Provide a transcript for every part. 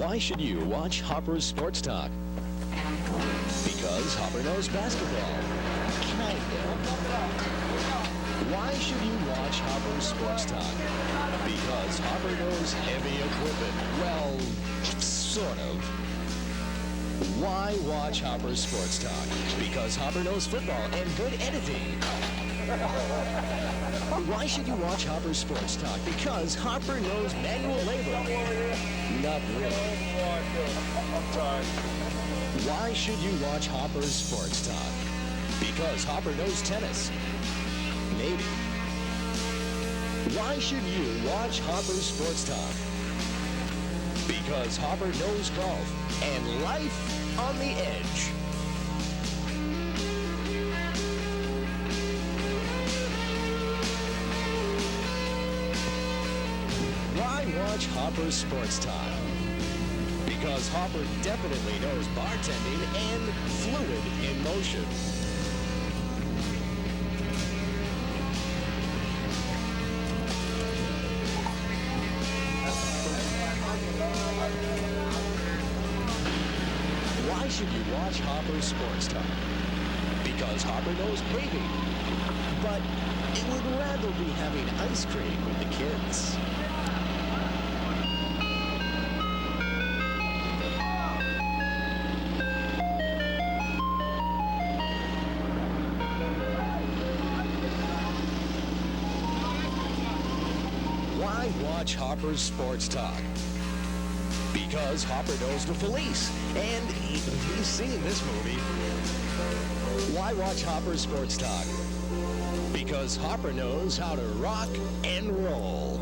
Why should you watch Harper's Sports Talk? Because Harper knows basketball. Kinda. Why should you watch Harper's Sports Talk? Because Harper knows heavy equipment. Well, sort of. Why watch Harper's Sports Talk? Because Harper knows football and good editing. Why should you watch Harper's Sports Talk? Because Harper knows manual labor. Not really. Why should you watch Harper's Sports Talk? Because Harper knows tennis. Maybe. Why should you watch Harper's Sports Talk? Because Harper knows golf and life on the edge. Why watch Harper's Sports Talk? Because Harper definitely knows bartending and fluid in motion. Why should you watch Harper's Sports Talk? Because Harper knows paving, but it would rather be having ice cream with the kids. Why watch Harper's Sports Talk? Because Harper knows the police, and he's seen this movie. Why watch Harper's Sports Talk? Because Harper knows how to rock and roll.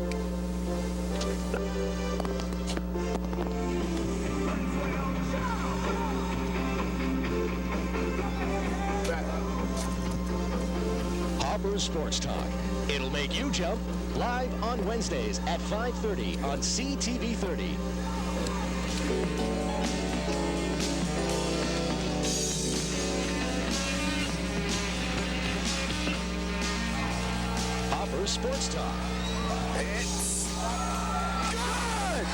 Harper's Sports Talk. It'll make you jump. Live on Wednesdays at 5:30 on CTV 30. Harper's Sports Talk. It's good!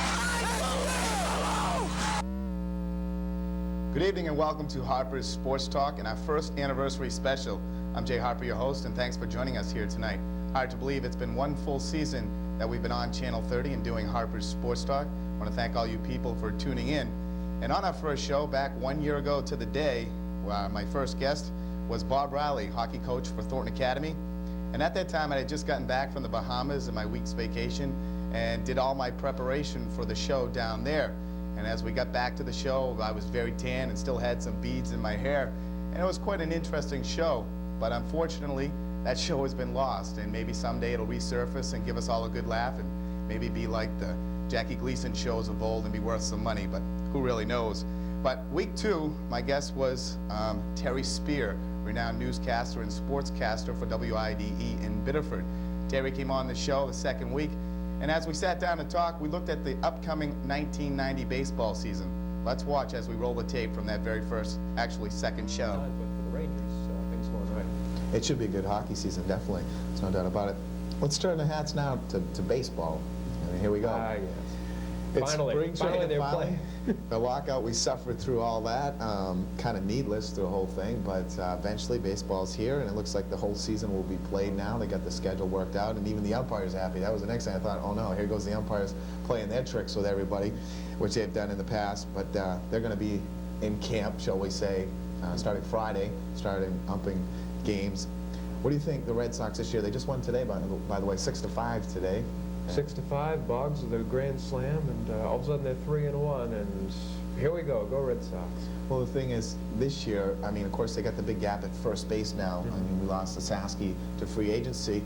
Good evening and welcome to Harper's Sports Talk and our first anniversary special. I'm Jay Harper, your host, and thanks for joining us here tonight. Hard to believe it's been one full season that we've been on Channel 30 and doing Harper's Sports Talk. I want to thank all you people for tuning in. And on our first show, back 1 year ago to the day, my first guest was Bob Riley, hockey coach for Thornton Academy. And at that time, I had just gotten back from the Bahamas in my week's vacation and did all my preparation for the show down there. And as we got back to the show, I was very tan and still had some beads in my hair. And it was quite an interesting show. But unfortunately, that show has been lost, and maybe someday it'll resurface and give us all a good laugh and maybe be like the Jackie Gleason shows of old and be worth some money, but who really knows. But week 2, my guest was Terry Spear, renowned newscaster and sportscaster for WIDE in Biddeford. Terry came on the show the second week, and as we sat down to talk, we looked at the upcoming 1990 baseball season. Let's watch as we roll the tape from that very first, actually second show. For the Rangers, things going right. It should be a good hockey season, definitely. There's no doubt about it. Let's turn the hats now to baseball. I mean, here we go. Yes. It's Finally they're playing. The lockout, we suffered through all that. Kind of needless through the whole thing, but eventually baseball's here, and it looks like the whole season will be played now. They got the schedule worked out, and even the umpires are happy. That was the next thing I thought, oh no, here goes the umpires playing their tricks with everybody, which they've done in the past, but they're going to be in camp, shall we say, starting Friday, starting umping games. What do you think the Red Sox this year? They just won today, by the way, 6-5 today. 6-5, Boggs with a grand slam, and all of a sudden they're 3-1, and here we go Red Sox. Well, the thing is, this year, I mean, of course, they got the big gap at first base now. I mean, we lost Saski to free agency.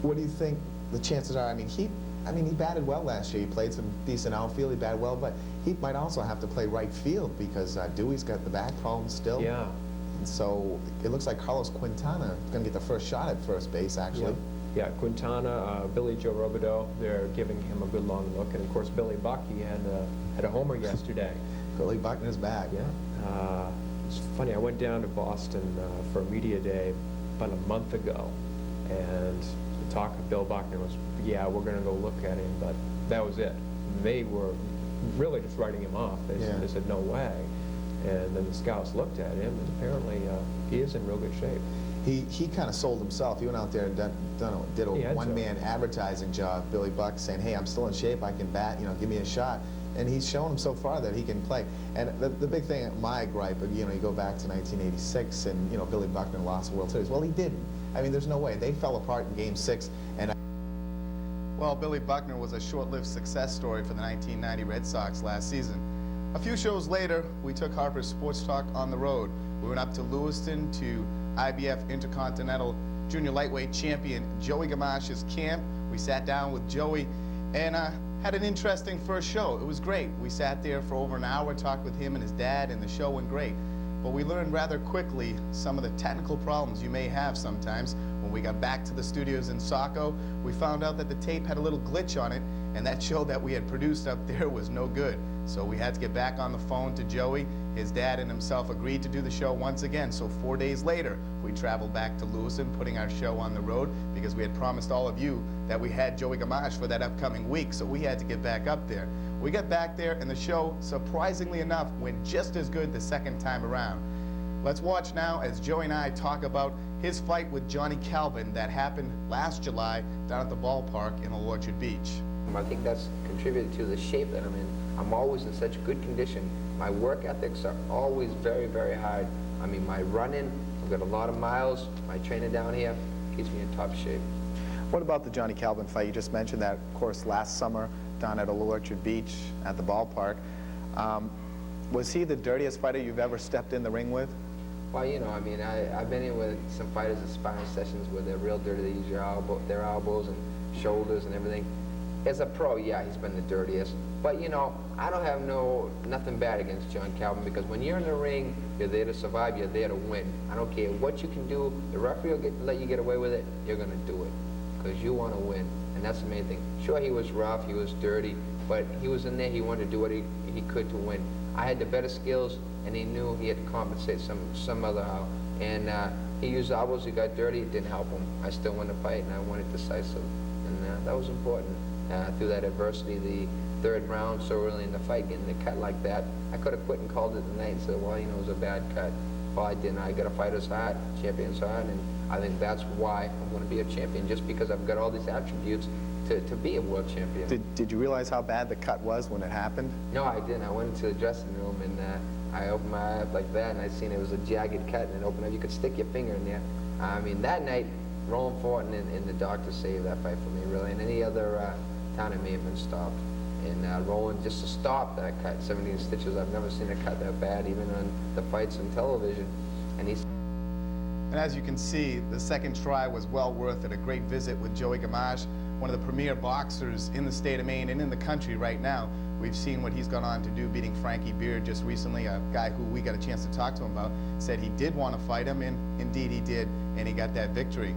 What do you think the chances are? I mean, he batted well last year. He played some decent outfield. He batted well, but he might also have to play right field because Dewey's got the back problem still. Yeah. And so it looks like Carlos Quintana is going to get the first shot at first base, actually. Yeah, Quintana, Billy Joe Robideau, they're giving him a good long look, and of course Billy Buck, he had a homer yesterday. Billy Buckner's back. Yeah. It's funny, I went down to Boston for a media day about a month ago, and the talk of Bill Buckner was, yeah, we're going to go look at him, but that was it. They were really just writing him off. They said, no way. And then the scouts looked at him, and apparently he is in real good shape. He kind of sold himself. He went out there and did a one-man advertising job, Billy Buck, saying, hey, I'm still in shape, I can bat, give me a shot. And he's shown him so far that he can play. And the big thing, my gripe, you go back to 1986, and Billy Buckner lost the World Series. Well, he didn't. I mean, there's no way. They fell apart in Game 6. And Well, Billy Buckner was a short-lived success story for the 1990 Red Sox last season. A few shows later, we took Harper's Sports Talk on the road. We went up to Lewiston to IBF Intercontinental Junior Lightweight Champion Joey Gamash's camp. We sat down with Joey and had an interesting first show. It was great. We sat there for over an hour, talked with him and his dad, and the show went great. But we learned rather quickly some of the technical problems you may have sometimes. When we got back to the studios in Saco, we found out that the tape had a little glitch on it, and that show that we had produced up there was no good. So we had to get back on the phone to Joey. His dad and himself agreed to do the show once again. So 4 days later, we traveled back to Lewiston, putting our show on the road because we had promised all of you that we had Joey Gamache for that upcoming week. So we had to get back up there. We got back there, and the show, surprisingly enough, went just as good the second time around. Let's watch now as Joey and I talk about his fight with Johnny Calvin that happened last July down at the ballpark in Orchard Beach. I think that's contributed to the shape that I'm in. I'm always in such good condition. My work ethics are always very, very hard. I mean, my running, I've got a lot of miles. My training down here keeps me in top shape. What about the Johnny Calvin fight? You just mentioned that, of course, last summer down at Old Orchard Beach at the ballpark. Was he the dirtiest fighter you've ever stepped in the ring with? Well, I mean, I've been in with some fighters at sparring sessions where they're real dirty. They use their elbows and shoulders and everything. As a pro, yeah, he's been the dirtiest. But, I don't have nothing bad against John Calvin because when you're in the ring, you're there to survive, you're there to win. I don't care what you can do. The referee will let you get away with it, you're going to do it because you want to win, and that's the main thing. Sure, he was rough, he was dirty, but he was in there, he wanted to do what he could to win. I had the better skills, and he knew he had to compensate some other how. And he used elbows, he got dirty, it didn't help him. I still won the fight, and I won it decisive, and that was important. Through that adversity, the third round, so early in the fight, getting the cut like that, I could have quit and called it the night and said, well, it was a bad cut. Well, I didn't. I got a fighter's heart, champion's heart, and I think that's why I'm going to be a champion, just because I've got all these attributes to be a world champion. Did you realize how bad the cut was when it happened? No, I didn't. I went into the dressing room, and I opened my eye up like that, and I seen it was a jagged cut, and it opened up. You could stick your finger in there. I mean, that night, Roland Fortin and the doctor saved that fight for me, really, and any other time it may have been stopped. And Roland, just to stop that cut, 17 stitches, I've never seen a cut that bad, even on the fights on television. And as you can see, the second try was well worth it. A great visit with Joey Gamache, one of the premier boxers in the state of Maine and in the country right now. We've seen what he's gone on to do, beating Frankie Beard just recently, a guy who we got a chance to talk to him about, said he did want to fight him, and indeed he did, and he got that victory.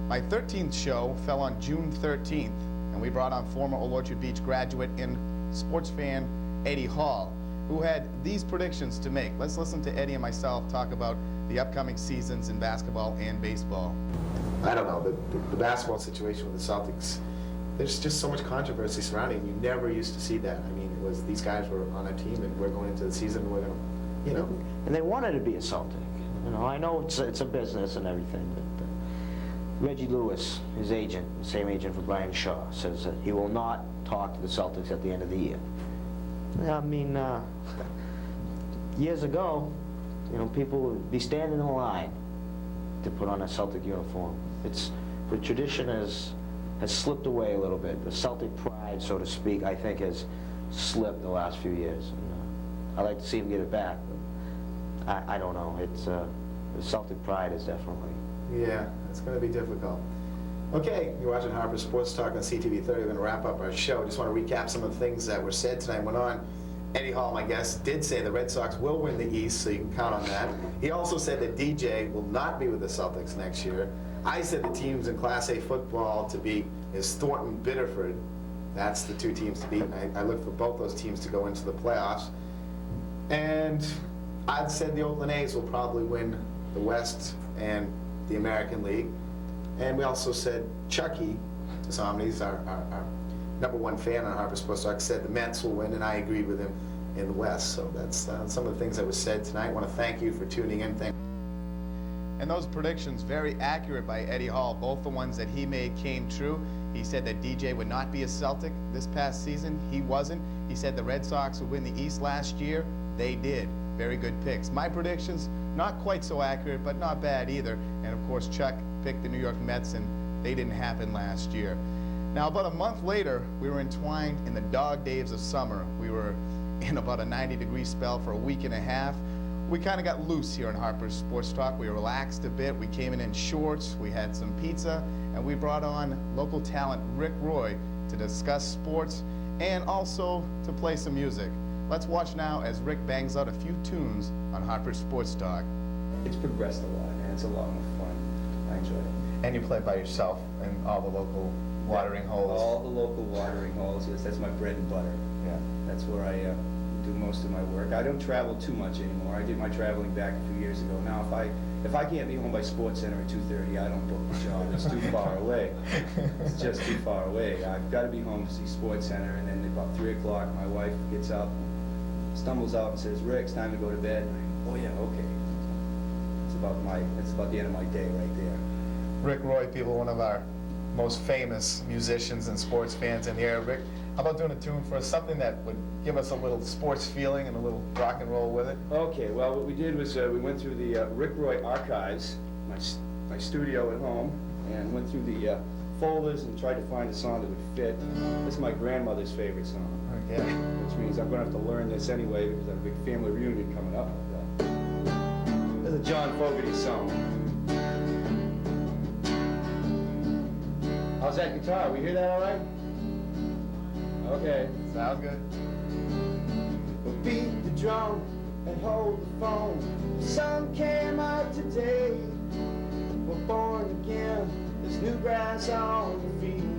My 13th show fell on June 13th, and we brought on former Old Orchard Beach graduate and sports fan Eddie Hall, who had these predictions to make. Let's listen to Eddie and myself talk about the upcoming seasons in basketball and baseball. I don't know, the basketball situation with the Celtics, there's just so much controversy surrounding it. You never used to see that. I mean, it was these guys were on a team and we're going into the season and we're going to, And they wanted to be a Celtic. I know it's a business and everything, but Reggie Lewis, his agent, same agent for Brian Shaw, says that he will not talk to the Celtics at the end of the year. I mean, years ago, people would be standing in line to put on a Celtic uniform. The tradition has slipped away a little bit. The Celtic pride, so to speak, I think has slipped the last few years. And, I'd like to see him get it back, but I don't know. The Celtic pride is definitely. Yeah, it's going to be difficult. Okay, you're watching Harper Sports Talk on CTV 30. We're going to wrap up our show. Just want to recap some of the things that were said tonight. Went on. Eddie Hall, my guest, did say the Red Sox will win the East, so you can count on that. He also said that DJ will not be with the Celtics next year. I said the teams in Class A football to beat is Thornton, Biddeford. That's the two teams to beat, and I look for both those teams to go into the playoffs. And I've said the Oakland A's will probably win the West and the American League. And we also said Chucky, to some, he's our #1 fan on Harper Sports Talk, said the Mets will win, and I agreed with him in the West. So that's some of the things that were said tonight. I want to thank you for tuning in. And those predictions, very accurate by Eddie Hall. Both the ones that he made came true. He said that DJ would not be a Celtic this past season. He wasn't. He said the Red Sox would win the East last year. They did. Very good picks. My predictions, not quite so accurate, but not bad either. And of course, Chuck picked the New York Mets, and they didn't happen last year. Now, about a month later, we were entwined in the dog days of summer. We were in about a 90-degree spell for a week and a half. We kind of got loose here on Harper's Sports Talk. We relaxed a bit. We came in shorts. We had some pizza, and we brought on local talent Rick Roy to discuss sports and also to play some music. Let's watch now as Rick bangs out a few tunes on Harper's Sports Talk. It's progressed a lot, and it's a lot more fun. I enjoy it. And you play by yourself in all the local watering holes. All the local watering holes, yes, that's my bread and butter. Yeah. That's where I do most of my work. I don't travel too much anymore. I did my traveling back a few years ago. Now, if I can't be home by Sports Center at 2:30, I don't book the job. It's too far away. It's just too far away. I've got to be home to see Sports Center, and then about 3 o'clock, my wife gets up, stumbles out and says, "Rick, it's time to go to bed." And I go, "Oh yeah, okay." It's about the end of my day right there. Rick Roy, people, one of our most famous musicians and sports fans in the area. Rick, how about doing a tune for us, something that would give us a little sports feeling and a little rock and roll with it? Okay, well, what we did was we went through the Rick Roy archives, my studio at home, and went through the folders and tried to find a song that would fit. This is my grandmother's favorite song. Okay. Which means I'm going to have to learn this anyway because I have a big family reunion coming up. This is a John Fogerty song. How's that guitar? We hear that all right? Okay. Sounds good. We'll beat the drum and hold the phone. The sun came out today. We're born again. There's new grass on the field.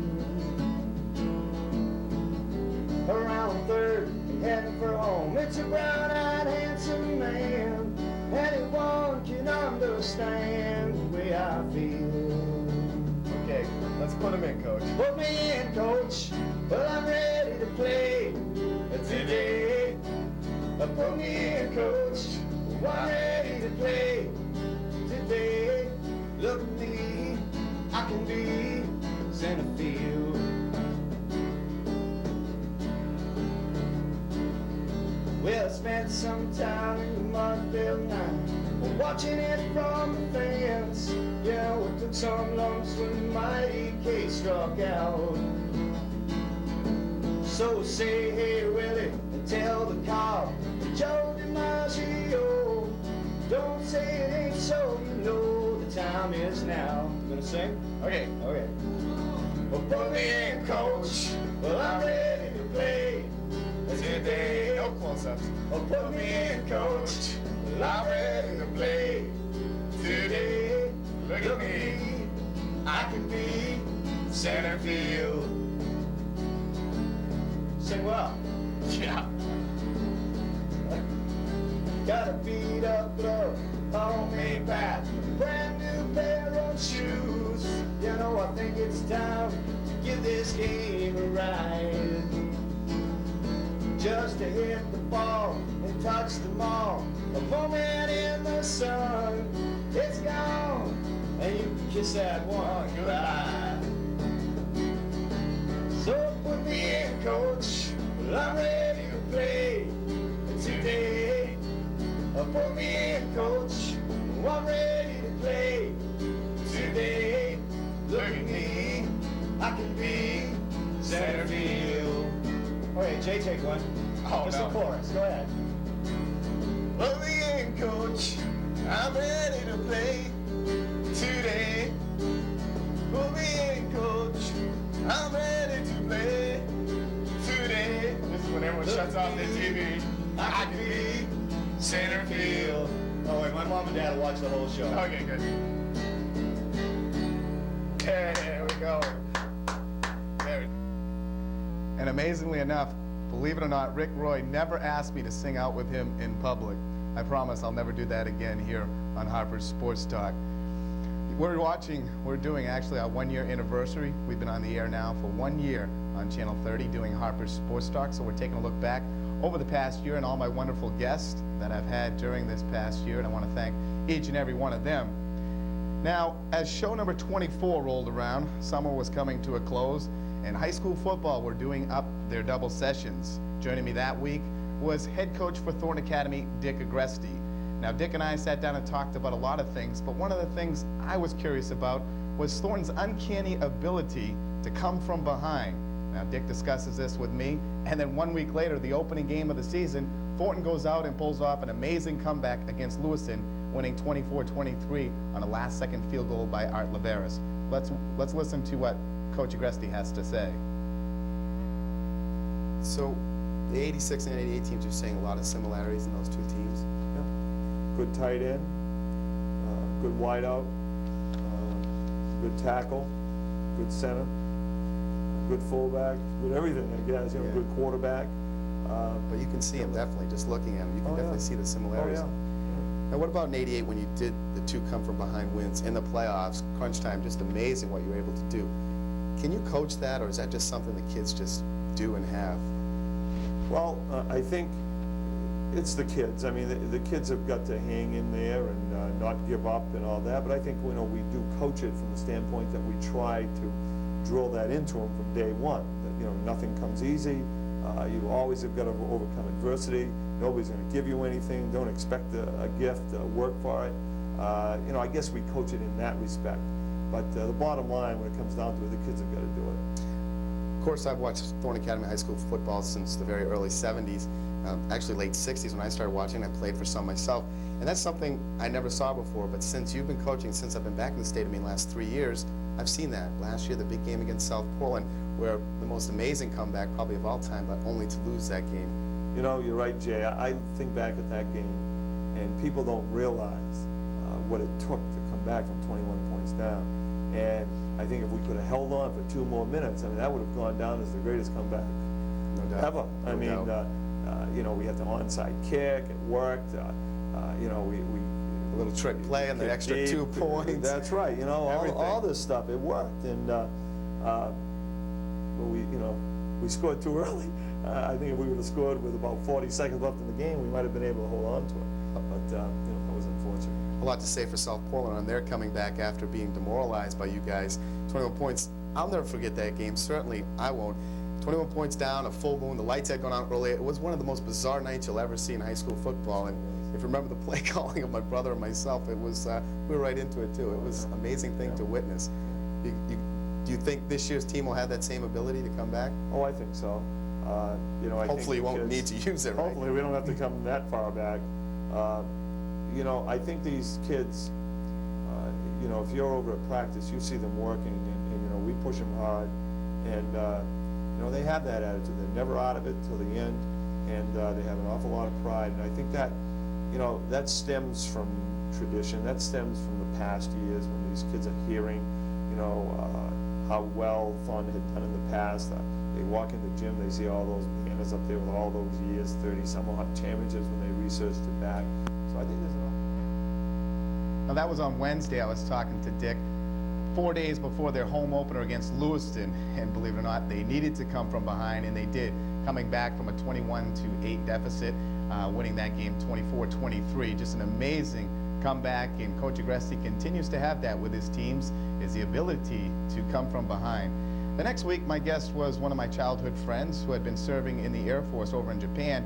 Around third and heading for home. It's a brown-eyed, handsome man. Anyone can understand the way I feel. Okay, let's put him in, Coach. Put me in, Coach. Well, I'm ready to play today. Put me in, Coach. Well, I'm ready to play today. Look at me, I can be center field. Well, I spent some time in the Mudville night, watching it from the fence. Yeah, we took some lumps when the mighty K struck out. So say, hey, Willie, and tell the cop, Joe DiMaggio, don't say it ain't so, you know the time is now. You gonna sing? Okay. Okay. Well, put me in, Coach. Well, I'm ready to play today. No close-ups. Well, put me in, Coach. Well, I'm ready to play today. Look at me, I can be center field. Sing well. Yeah. Got a beat up glove, a homemade bat, brand new pair of shoes. You know, I think it's time to give this game a ride. Just to hit the ball and touch them all. A moment in the sun, it's gone, and you can kiss that one goodbye. So put me in, Coach. Well, I'm ready to play today. Put me in, Coach. Well, I'm ready to play today. Look at me, I can be center field. Okay, Jay, take one. Oh, Just no. the chorus. Go ahead. Put me in, Coach. I'm ready to play today. Put me in, Coach. I'm ready to play today. This is when everyone shuts off their TV. I can be center field. Oh, wait, my mom and dad will watch the whole show. Okay, good. There we go. There. And amazingly enough, believe it or not, Rick Roy never asked me to sing out with him in public. I promise I'll never do that again here on Harper's Sports Talk. We're doing actually our 1-year anniversary. We've been on the air now for 1 year on Channel 30 doing Harper's Sports Talk. So we're taking a look back over the past year and all my wonderful guests that I've had during this past year, and I want to thank each and every one of them. Now, as show number 24 rolled around, summer was coming to a close, and high school football were doing up their double sessions. Joining me that week was head coach for Thornton Academy, Dick Agresti. Now, Dick and I sat down and talked about a lot of things, but one of the things I was curious about was Thornton's uncanny ability to come from behind. Now, Dick discusses this with me, and then 1 week later, the opening game of the season, Thornton goes out and pulls off an amazing comeback against Lewiston, winning 24-23 on a last-second field goal by Art Laveris. Let's listen to what Coach Agresti has to say. So, the 86 and 88 teams are seeing a lot of similarities in those two teams. Good tight end, good wideout, good tackle, good center, good fullback, good everything, I guess. You know, Yeah. good quarterback. But you can see them definitely, just looking at them, you can definitely see the similarities. Now, what about in 88 when you did the two come-from-behind wins in the playoffs, crunch time, just amazing what you were able to do. Can you coach that, or is that just something the kids just do and have? Well, I think it's the kids. I mean, the kids have got to hang in there and not give up and all that. But I think, you know, we do coach it from the standpoint that we try to drill that into them from day one. That, you know, nothing comes easy. You always have got to overcome adversity. Nobody's going to give you anything. Don't expect a gift. Work for it. You know, I guess we coach it in that respect. But the bottom line, when it comes down to it, the kids have got to do it. Of course, I've watched Thornton Academy High School football since the very early 70s, actually late 60s when I started watching. I played for some myself. And that's something I never saw before, but since you've been coaching, since I've been back in the state of Maine the last 3 years, I've seen that. Last year, the big game against South Portland, where the most amazing comeback probably of all time, but only to lose that game. You know, you're right, Jay. I think back at that game, and people don't realize what it took to come back from 21 points down. And I think if we could have held on for 2 more minutes, I mean, that would have gone down as the greatest comeback ever. I mean, you know, we had the onside kick. It worked. You know, we A little trick play and the extra deep. 2 points. That's right. You know, all this stuff, it worked. And but we scored too early. I think if we would have scored with about 40 seconds left in the game, we might have been able to hold on to it. But you know, that was unfortunate. A lot to say for South Portland on their coming back after being demoralized by you guys. 21 points. I'll never forget that game. Certainly, I won't. 21 points down, a full moon. The lights had gone out early. It was one of the most bizarre nights you'll ever see in high school football. And if you remember the play calling of my brother and myself, it was we were right into it too. It was an amazing thing to witness. Do you think this year's team will have that same ability to come back? Oh, I think so. You know, I Hopefully, you think won't need to use it, right? Hopefully, we don't have to come that far back. You know, I think these kids, you know, if you're over at practice, you see them working, and you know, we push them hard, and you know, they have that attitude. They're never out of it till the end, and they have an awful lot of pride. And I think that, you know, that stems from tradition. That stems from the past years when these kids are hearing, you know, how well Thornton had done in the past. They walk in the gym, they see all those banners up there with all those years, 30-some-odd championships when they researched it back. So I think there's Now, that was on Wednesday. I was talking to Dick 4 days before their home opener against Lewiston, and believe it or not, they needed to come from behind, and they did, coming back from a 21-8 deficit, winning that game 24-23. Just an amazing comeback, and Coach Agresti continues to have that with his teams, is the ability to come from behind. The next week, my guest was one of my childhood friends who had been serving in the Air Force over in Japan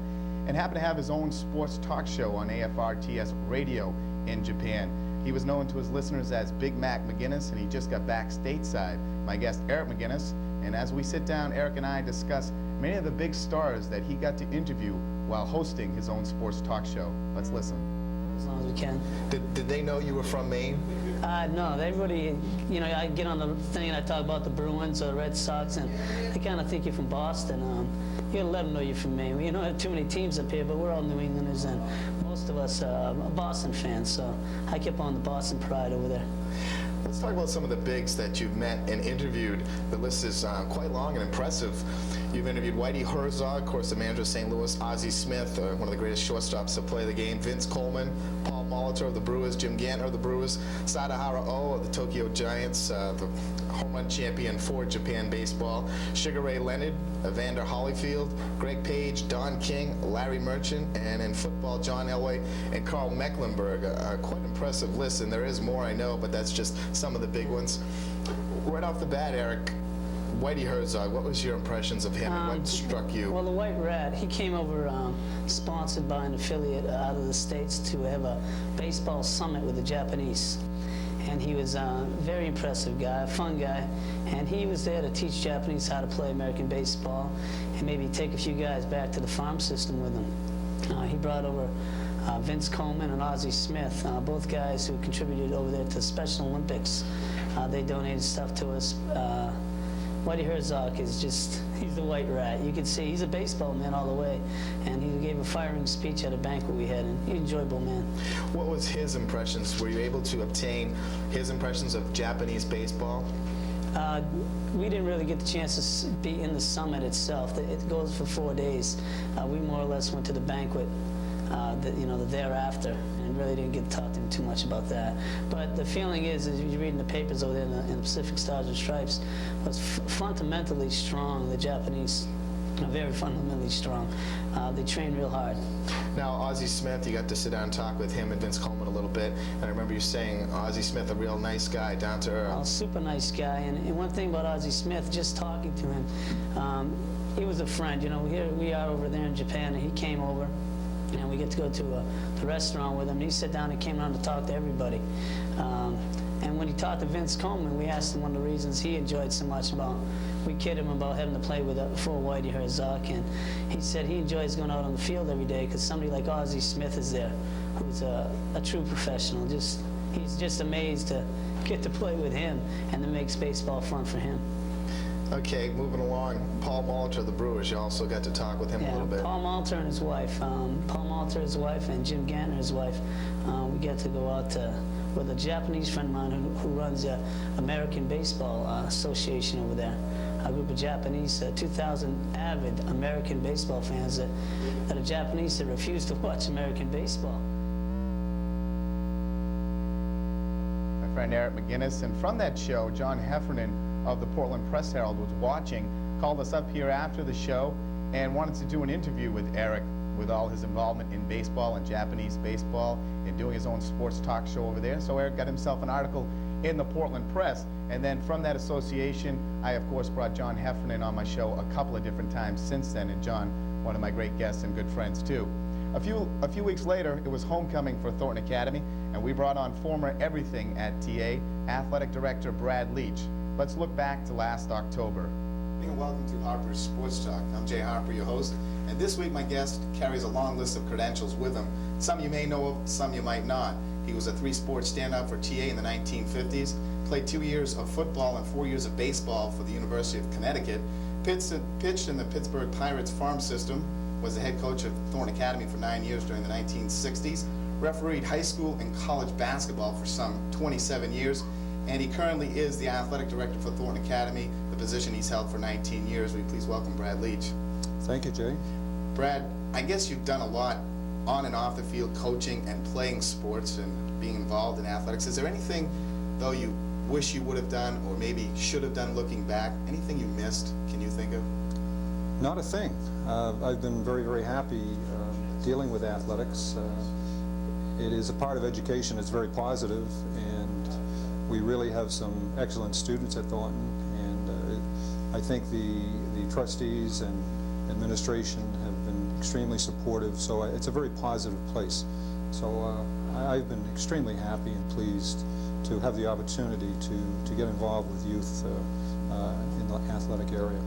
and happened to have his own sports talk show on AFR-TS radio in Japan. He was known to his listeners as Big Mac McGinnis, and he just got back stateside. My guest, Eric McGinnis, and as we sit down, Eric and I discuss many of the big stars that he got to interview while hosting his own sports talk show. Let's listen. As long as we can. Did they know you were from Maine? No, everybody, you know, I get on the thing and I talk about the Bruins or the Red Sox, and they kind of think you're from Boston. You gotta let them know you're from Maine. You don't have too many teams up here, but we're all New Englanders, and most of us are Boston fans, so I kept on the Boston pride over there. Let's talk about some of the bigs that you've met and interviewed. The list is quite long and impressive. You've interviewed Whitey Herzog, of course, the manager of St. Louis, Ozzie Smith, one of the greatest shortstops to play the game, Vince Coleman, Paul Molitor of the Brewers, Jim Gantner of the Brewers, Sadahara O of the Tokyo Giants, the home run champion for Japan baseball, Sugar Ray Leonard, Evander Holyfield, Greg Page, Don King, Larry Merchant, and in football, John Elway and Carl Mecklenburg. Quite impressive list, and there is more, I know, but that's just some of the big ones. Right off the bat, Eric, Whitey Herzog, what was your impressions of him and what struck you? Well, the White Rat, he came over sponsored by an affiliate out of the States to have a baseball summit with the Japanese. And he was a very impressive guy, a fun guy, and he was there to teach Japanese how to play American baseball and maybe take a few guys back to the farm system with him. He brought over Vince Coleman and Ozzie Smith, both guys who contributed over there to the Special Olympics. They donated stuff to us. Whitey Herzog is just, he's the White Rat. You can see he's a baseball man all the way. And he gave a firing speech at a banquet we had, and he's an enjoyable man. What was his impressions? Were you able to obtain his impressions of Japanese baseball? We didn't really get the chance to be in the summit itself. It goes for 4 days. We more or less went to the banquet the thereafter, and really didn't get to talk to him too much about that. But the feeling is, as you're reading the papers over there in the Pacific Stars and Stripes, was fundamentally strong. The Japanese are very fundamentally strong. They train real hard. Now, Ozzie Smith, you got to sit down and talk with him and Vince Coleman a little bit, and I remember you saying Ozzie Smith, a real nice guy, down to earth. Oh, super nice guy, and one thing about Ozzie Smith, just talking to him, he was a friend. You know, here we are over there in Japan, and he came over, and we get to go to the restaurant with him, and he sat down and came around to talk to everybody. And when he talked to Vince Coleman, we asked him one of the reasons he enjoyed so much about, we kidded him about having to play with for Whitey Herzog, and he said he enjoys going out on the field every day because somebody like Ozzie Smith is there, who's a true professional. He's just amazed to get to play with him, and it makes baseball fun for him. Okay, moving along. Paul Molitor of the Brewers, you also got to talk with him a little bit. Paul Molitor and his wife. Paul Molitor, his wife, and Jim Gantner, his wife. We get to go out with a Japanese friend of mine who runs the American Baseball Association over there. A group of Japanese, 2,000 avid American baseball fans that are Japanese that refuse to watch American baseball. My friend Eric McGinnis, and from that show, John Heffernan of the Portland Press-Herald was watching, called us up here after the show, and wanted to do an interview with Eric with all his involvement in baseball and Japanese baseball and doing his own sports talk show over there. So Eric got himself an article in the Portland Press, and then from that association, I of course brought John Heffernan on my show a couple of different times since then, and John, one of my great guests and good friends too. A few weeks later, it was homecoming for Thornton Academy, and we brought on former everything at TA, Athletic Director Brad Leach. Let's look back to last October. And welcome to Harper's Sports Talk. I'm Jay Harper, your host, and this week my guest carries a long list of credentials with him. Some you may know of, some you might not. He was a three-sport standout for TA in the 1950s, played 2 years of football and 4 years of baseball for the University of Connecticut, pitched in the Pittsburgh Pirates farm system, was the head coach of Thornton Academy for 9 years during the 1960s, refereed high school and college basketball for some 27 years, and he currently is the athletic director for Thornton Academy, the position he's held for 19 years. Will you please welcome Brad Leach? Thank you, Jay. Brad, I guess you've done a lot on and off the field, coaching and playing sports and being involved in athletics. Is there anything, though, you wish you would have done or maybe should have done looking back? Anything you missed, can you think of? Not a thing. I've been very, very happy dealing with athletics. It is a part of education. It's very positive, and we really have some excellent students at Thornton, and I think the trustees and administration have been extremely supportive, so it's a very positive place. So I've been extremely happy and pleased to have the opportunity to get involved with youth in the athletic area.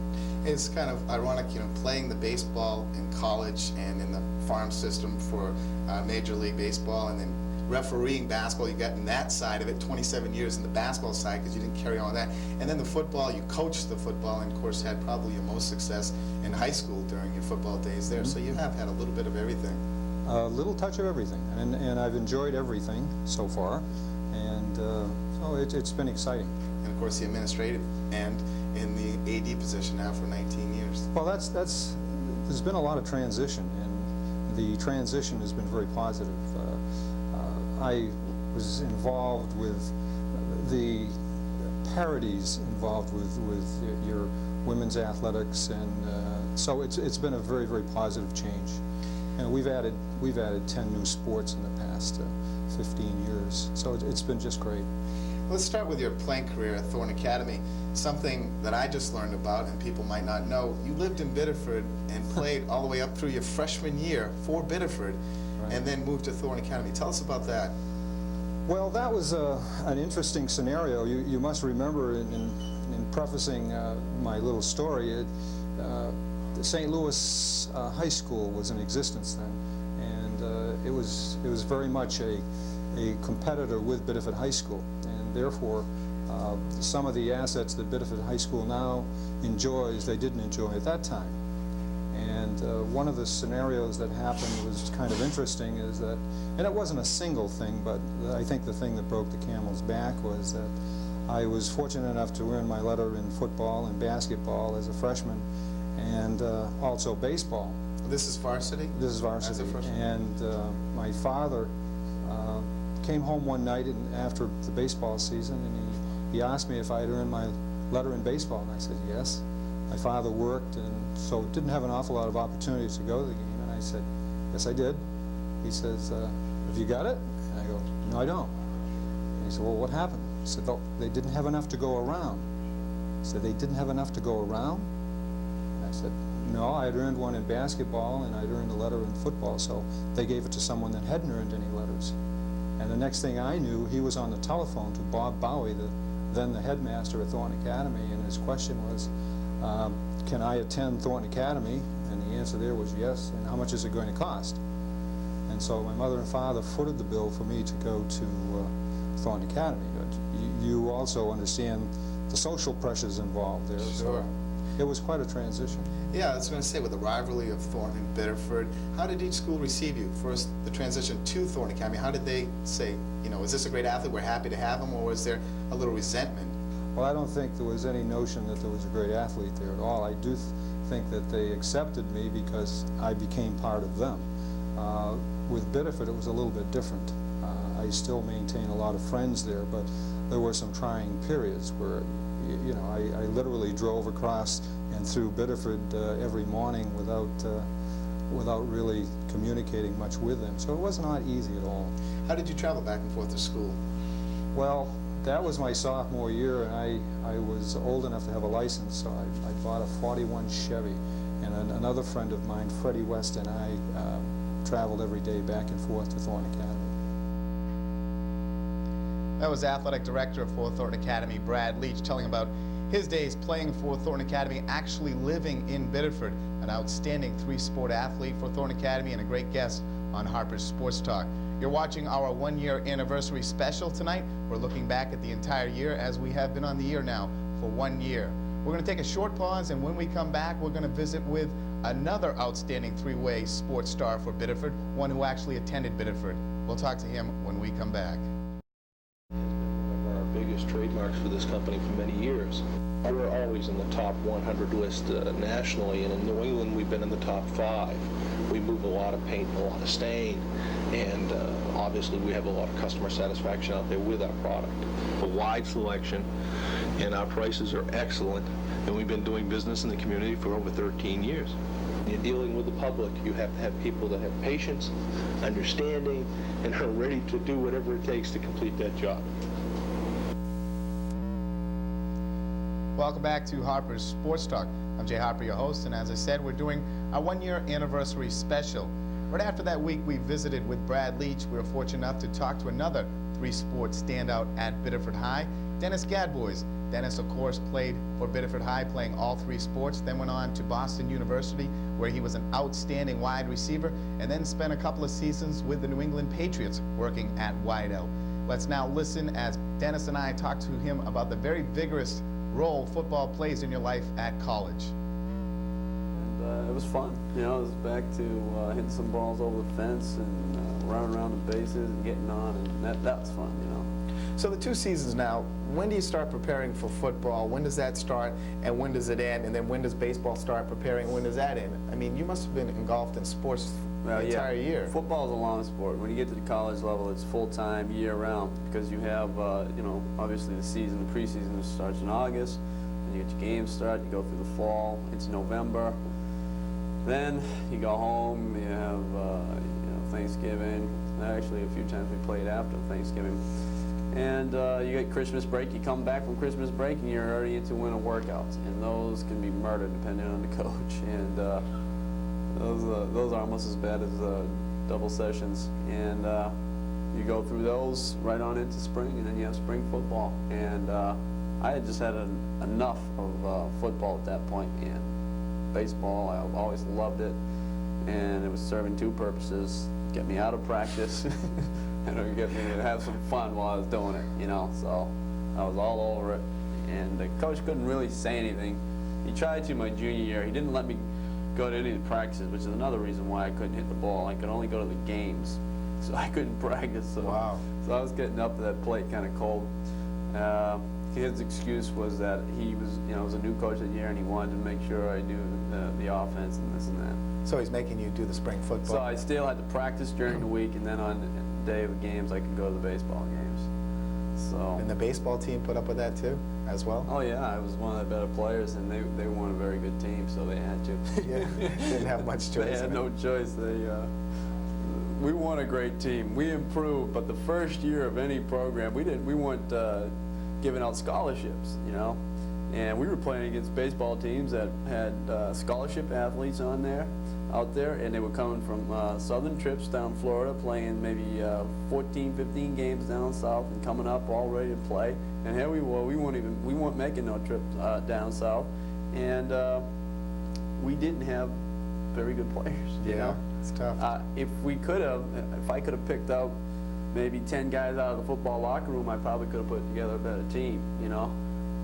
It's kind of ironic, you know, playing the baseball in college and in the farm system for Major League Baseball, and then refereeing basketball. You got in that side of it, 27 years in the basketball side because you didn't carry on that. And then the football, you coached the football and of course had probably your most success in high school during your football days there. So you have had a little bit of everything. A little touch of everything, and I've enjoyed everything so far, and so it's been exciting. And of course the administrative end in the AD position now for 19 years. years? Well, there's been a lot of transition, and the transition has been very positive. I was involved with the parodies involved with your women's athletics, and so it's been a very, very positive change. And we've added 10 new sports in the past 15 years, so it's been just great. Let's start with your playing career at Thorne Academy. Something that I just learned about, and people might not know, you lived in Biddeford and played all the way up through your freshman year for Biddeford, Right. and then moved to Thorne Academy. Tell us about that. Well, that was an interesting scenario. You must remember in prefacing my little story, St. Louis High School was in existence then, and it was very much a competitor with Biddeford High School, and therefore some of the assets that Biddeford High School now enjoys, they didn't enjoy at that time. And one of the scenarios that happened was kind of interesting is that, and it wasn't a single thing, but I think the thing that broke the camel's back was that I was fortunate enough to earn my letter in football and basketball as a freshman, and also baseball. This is varsity? This is varsity. As a freshman. And my father came home one night after the baseball season, and he asked me if I had earned my letter in baseball, and I said yes. My father worked, and so didn't have an awful lot of opportunities to go to the game, and I said, yes, I did. He says, have you got it? And I go, no, I don't. And he said, well, what happened? He said, oh, they didn't have enough to go around. He said, they didn't have enough to go around? And I said, no, I had earned one in basketball, and I'd earned a letter in football, so they gave it to someone that hadn't earned any letters. And the next thing I knew, he was on the telephone to Bob Bowie, then the headmaster at Thorne Academy, and his question was, can I attend Thorne Academy? And the answer there was yes, and how much is it going to cost? And so my mother and father footed the bill for me to go to Thorne Academy. But you also understand the social pressures involved there. Sure. So it was quite a transition. Yeah, I was going to say, with the rivalry of Thorne and Biddeford, how did each school receive you? First, the transition to Thorne Academy, how did they say, you know, is this a great athlete, we're happy to have him, or was there a little resentment? Well, I don't think there was any notion that there was a great athlete there at all. I do think that they accepted me because I became part of them. With Biddeford, it was a little bit different. I still maintain a lot of friends there, but there were some trying periods where, you know, I literally drove across and through Biddeford every morning without really communicating much with them. So it was not easy at all. How did you travel back and forth to school? Well, that was my sophomore year, and I was old enough to have a license, so I bought a 41 Chevy. And another friend of mine, Freddie West, and I traveled every day back and forth to Thorne Academy. That was Athletic Director for Thorne Academy, Brad Leach, telling about his days playing for Thorne Academy, actually living in Biddeford, an outstanding three-sport athlete for Thorne Academy and a great guest on Harper's Sports Talk. You're watching our one-year anniversary special tonight. We're looking back at the entire year, as we have been on the year now for 1 year. We're going to take a short pause, and when we come back, we're going to visit with another outstanding three-way sports star for Biddeford, one who actually attended Biddeford. We'll talk to him when we come back. One of our biggest trademarks for this company for many years. We're always in the top 100 list nationally, and in New England we've been in the top 5. We move a lot of paint, a lot of stain, and obviously we have a lot of customer satisfaction out there with our product. A wide selection, and our prices are excellent, and we've been doing business in the community for over 13 years. You're dealing with the public. You have to have people that have patience, understanding, and are ready to do whatever it takes to complete that job. Welcome back to Harper's Sports Talk. I'm Jay Harper, your host, and as I said, we're doing our one-year anniversary special. Right after that week, we visited with Brad Leach. We were fortunate enough to talk to another three-sport standout at Biddeford High, Dennis Gadbois. Dennis, of course, played for Biddeford High, playing all three sports, then went on to Boston University, where he was an outstanding wide receiver, and then spent a couple of seasons with the New England Patriots, working at wideout. Let's now listen as Dennis and I talk to him about the very vigorous role football plays in your life at college. And it was fun. You know, it was back to hitting some balls over the fence and running around the bases and getting on, and that was fun, you know. So the 2 seasons now, when do you start preparing for football? When does that start, and when does it end? And then when does baseball start preparing? When does that end? I mean, you must have been engulfed in sports the entire year. Football is a long sport. When you get to the college level, it's full-time, year-round, because you have, you know, obviously the season, the preseason starts in August, and you get your games start, you go through the fall, it's November, then you go home, you have, you know, Thanksgiving. Actually, a few times we played after Thanksgiving. And you get Christmas break, you come back from Christmas break, and you're already into winter workouts, and those can be murdered depending on the coach. And those are almost as bad as double sessions. And you go through those right on into spring, and then you have spring football. And I had just had enough of football at that point. And baseball, I've always loved it, and it was serving 2 purposes: get me out of practice, and get me to have some fun while I was doing it. You know, so I was all over it. And the coach couldn't really say anything. He tried to my junior year. He didn't let me go to any of the practices, which is another reason why I couldn't hit the ball. I could only go to the games, so I couldn't practice. So, wow. So I was getting up to that plate kind of cold. His excuse was that he was, you know, was a new coach that year, and he wanted to make sure I knew the offense and this and that. So he's making you do the spring football. So I still had to practice during the week, and then on the day of the games, I could go to the baseball games. So. And the baseball team put up with that too, as well? Oh yeah, I was one of the better players, and they weren't a very good team, so they had to. Yeah, didn't have much choice. They had no choice. We won a great team. We improved, but the first year of any program, we weren't giving out scholarships, you know, and we were playing against baseball teams that had scholarship athletes out there, and they were coming from southern trips down Florida, playing maybe 14, 15 games down south, and coming up all ready to play. And here we were, we weren't making no trip down south, and we didn't have very good players. You know, it's tough. If I could have picked out maybe 10 guys out of the football locker room, I probably could have put together a better team. You know,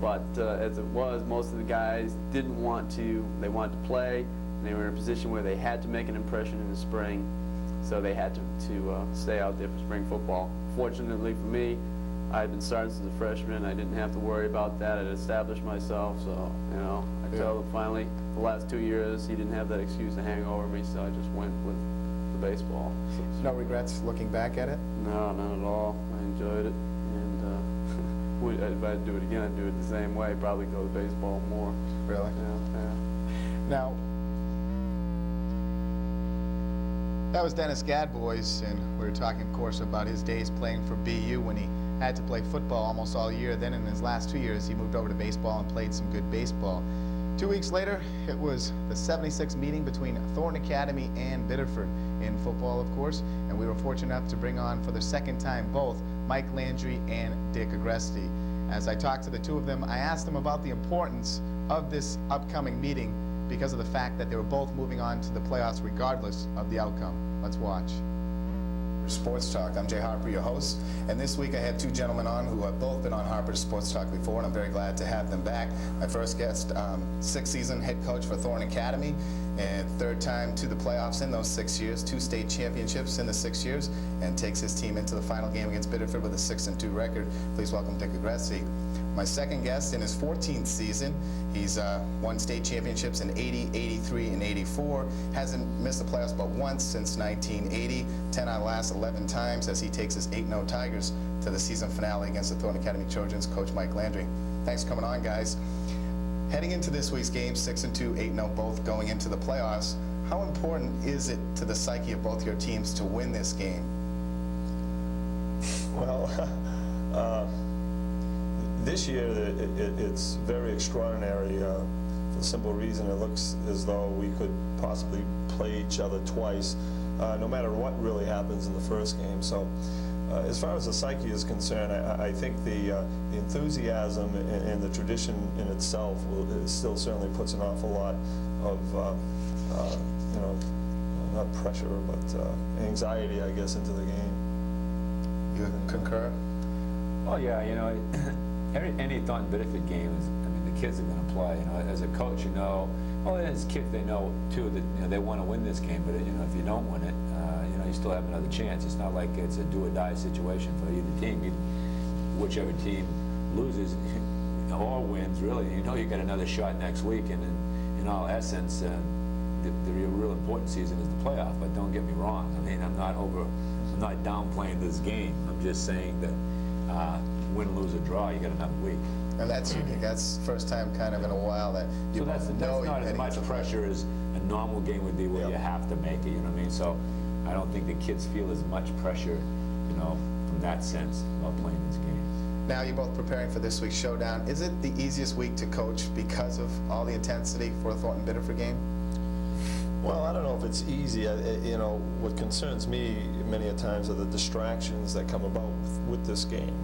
but as it was, most of the guys didn't want to. They wanted to play. They were in a position where they had to make an impression in the spring, so they had to stay out there for spring football. Fortunately for me, I had been starting since a freshman. I didn't have to worry about that. I'd established myself, so, you know, I tell them finally, the last 2 years, he didn't have that excuse to hang over me, so I just went with the baseball. So, no regrets looking back at it? No, none at all. I enjoyed it, and if I'd do it again, I'd do it the same way, probably go to baseball more. Really? Yeah. Now, that was Dennis Gadbois, and we were talking, of course, about his days playing for BU when he had to play football almost all year. Then in his last 2 years, he moved over to baseball and played some good baseball. 2 weeks later, it was the 76th meeting between Thornton Academy and Biddeford in football, of course, and we were fortunate enough to bring on for the second time both Mike Landry and Dick Agresti. As I talked to the two of them, I asked them about the importance of this upcoming meeting because of the fact that they were both moving on to the playoffs regardless of the outcome. Let's watch. Sports Talk. I'm Jay Harper, your host, and this week I had 2 gentlemen on who have both been on Harper's Sports Talk before, and I'm very glad to have them back. My first guest, 6th season head coach for Thornton Academy, and 3rd time to the playoffs in those 6 years, 2 state championships in the 6 years, and takes his team into the final game against Biddeford with a 6-2 record. Please welcome Dick Agresti. My second guest in his 14th season, he's won state championships in 80, 83, and 84. Hasn't missed the playoffs but once since 1980. 10 out of the last 11 times as he takes his 8-0 Tigers to the season finale against the Thornton Academy Trojans. Coach Mike Landry. Thanks for coming on, guys. Heading into this week's game, 6-2, 8-0, both going into the playoffs. How important is it to the psyche of both your teams to win this game? Well, this year it's very extraordinary for the simple reason it looks as though we could possibly play each other twice, no matter what really happens in the first game. So as far as the psyche is concerned, I think the enthusiasm and the tradition in itself still certainly puts an awful lot of, you know, not pressure, but anxiety, I guess, into the game. You concur? Oh yeah, you know, any Thornton Biddeford game is, I mean, the kids are going to play. You know, as a coach, you know, well, as kids, they know too that, you know, they want to win this game. But you know, if you don't win it, you know, you still have another chance. It's not like it's a do or die situation for either team. whichever team loses or wins, really, you know you got another shot next week, and in all essence, the real important season is the playoff. But don't get me wrong. I mean, I'm not downplaying this game. I'm just saying that win, lose, or draw, you got another week. And that's unique. That's first time kind of in a while that you So that's know not you're as much heading pressure as a normal game would be, where you have to make it. You know what I mean? So I don't think the kids feel as much pressure, you know, from that sense while playing this game. Now you're both preparing for this week's showdown. Is it the easiest week to coach because of all the intensity for a Thornton Biddeford game? Well, I don't know if it's easy. You know, what concerns me many a times are the distractions that come about with this game.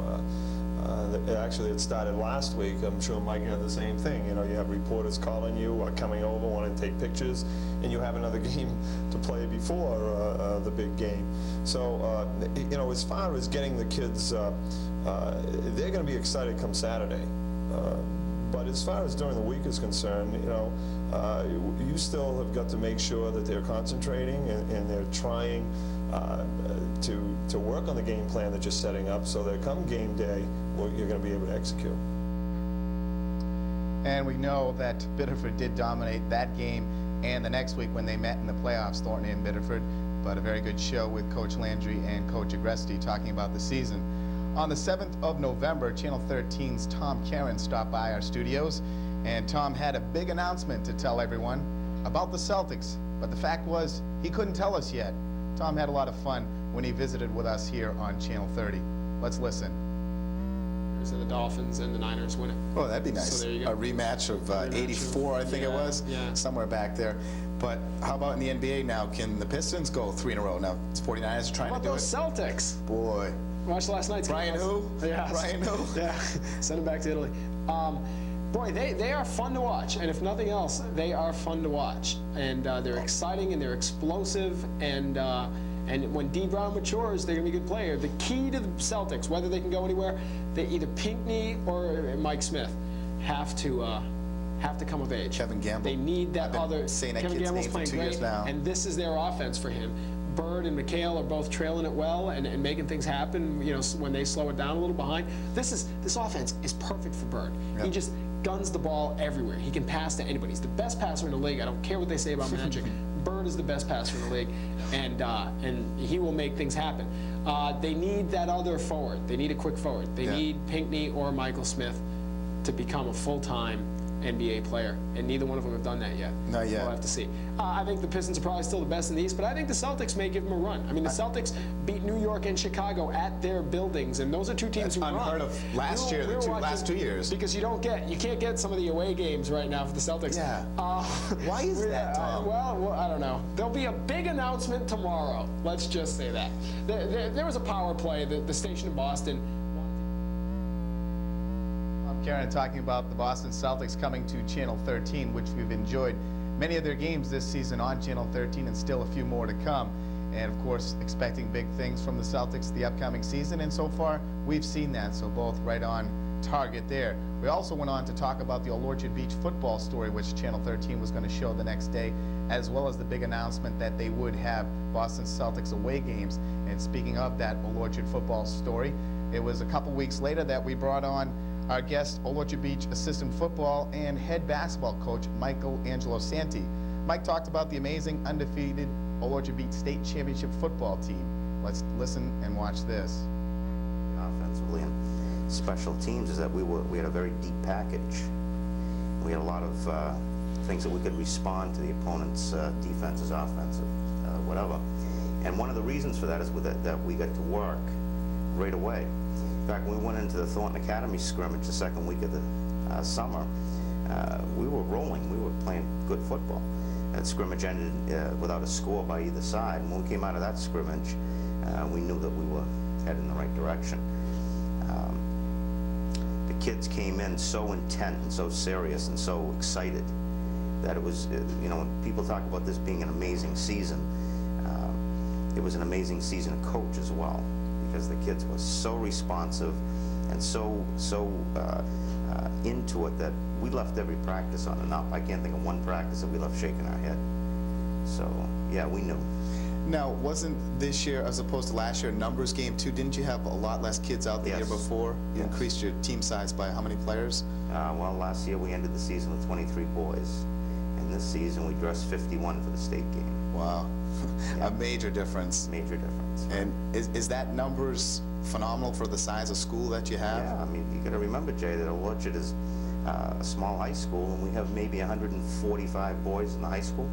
Actually, it started last week. I'm sure Mike had the same thing. You know, you have reporters calling you, coming over, wanting to take pictures, and you have another game to play before the big game. So, you know, as far as getting the kids, they're going to be excited come Saturday. But as far as during the week is concerned, you know, you still have got to make sure that they're concentrating and they're trying to work on the game plan that you're setting up, so that come game day, well, you're going to be able to execute. And we know that Biddeford did dominate that game and the next week when they met in the playoffs, Thornton and Biddeford. But a very good show with Coach Landry and Coach Agresti talking about the season. On the 7th of November, Channel 13's Tom Karen stopped by our studios, and Tom had a big announcement to tell everyone about the Celtics. But the fact was, he couldn't tell us yet. Tom had a lot of fun when he visited with us here on Channel 30. Let's listen. The Dolphins and the Niners win it. Oh, that'd be nice. So there you go. A rematch of '84, I think it was. Yeah. Somewhere back there. But how about in the NBA now? Can the Pistons go 3 in a row? Now, it's 49ers are trying to do those it. Celtics? Boy. Watched last night's game. Brian who? Yeah. Brian who? Yeah. Send him back to Italy. Boy, they are fun to watch, and if nothing else, they are fun to watch. And they're exciting, and they're explosive, and when D. Brown matures, they're going to be a good player. The key to the Celtics, whether they can go anywhere, they either Pinckney or Mike Smith have to come of age. Kevin Gamble. They need that other. Saying that Kevin kid's Gamble's name for playing 2 great, years now. and this is their offense for him. Bird and McHale are both trailing it well and making things happen. You know, when they slow it down a little behind. This offense is perfect for Bird. Yep. He just guns the ball everywhere. He can pass to anybody. He's the best passer in the league. I don't care what they say about Magic. Bird is the best passer in the league, and he will make things happen. They need that other forward. They need a quick forward. They need Pinckney or Michael Smith to become a full-time NBA player, and neither one of them have done that yet. Not yet. We'll have to see. I think the Pistons are probably still the best in the East, but I think the Celtics may give them a run. I mean, the Celtics beat New York and Chicago at their buildings, and those are two teams who run. Unheard of last year, last 2 years. Because you can't get some of the away games right now for the Celtics. Yeah. Why is that, Tom? Well, I don't know. There'll be a big announcement tomorrow. Let's just say that. There was a power play. The station in Boston. Karen talking about the Boston Celtics coming to Channel 13, which we've enjoyed many of their games this season on Channel 13, and still a few more to come. And of course, expecting big things from the Celtics the upcoming season, and so far we've seen that, so both right on target there. We also went on to talk about the Old Orchard Beach football story, which Channel 13 was going to show the next day, as well as the big announcement that they would have Boston Celtics away games. And speaking of that Old Orchard football story, it was a couple weeks later that we brought on our guest, Old Orchard Beach assistant football and head basketball coach, Michael Angelo Santi. Mike talked about the amazing undefeated Old Orchard Beach State Championship football team. Let's listen and watch this. Offensively and special teams is that we had a very deep package. We had a lot of things that we could respond to the opponent's defenses, offensive, whatever. And one of the reasons for that is that we got to work right away. In fact, when we went into the Thornton Academy scrimmage the second week of the summer, we were rolling. We were playing good football. That scrimmage ended without a score by either side. And when we came out of that scrimmage, we knew that we were heading in the right direction. The kids came in so intent and so serious and so excited that it was, you know, when people talk about this being an amazing season, it was an amazing season to coach as well, because the kids were so responsive and so into it that we left every practice on and up. I can't think of one practice that we left shaking our head. So, yeah, we knew. Now, wasn't this year, as opposed to last year, a numbers game too? Didn't you have a lot less kids out the year before? You increased your team size by how many players? Well, last year we ended the season with 23 boys. And this season we dressed 51 for the state game. Wow. A major difference. Major difference. And is that numbers phenomenal for the size of school that you have? Yeah, I mean, you got to remember, Jay, that Old Orchard is a small high school, and we have maybe 145 boys in the high school.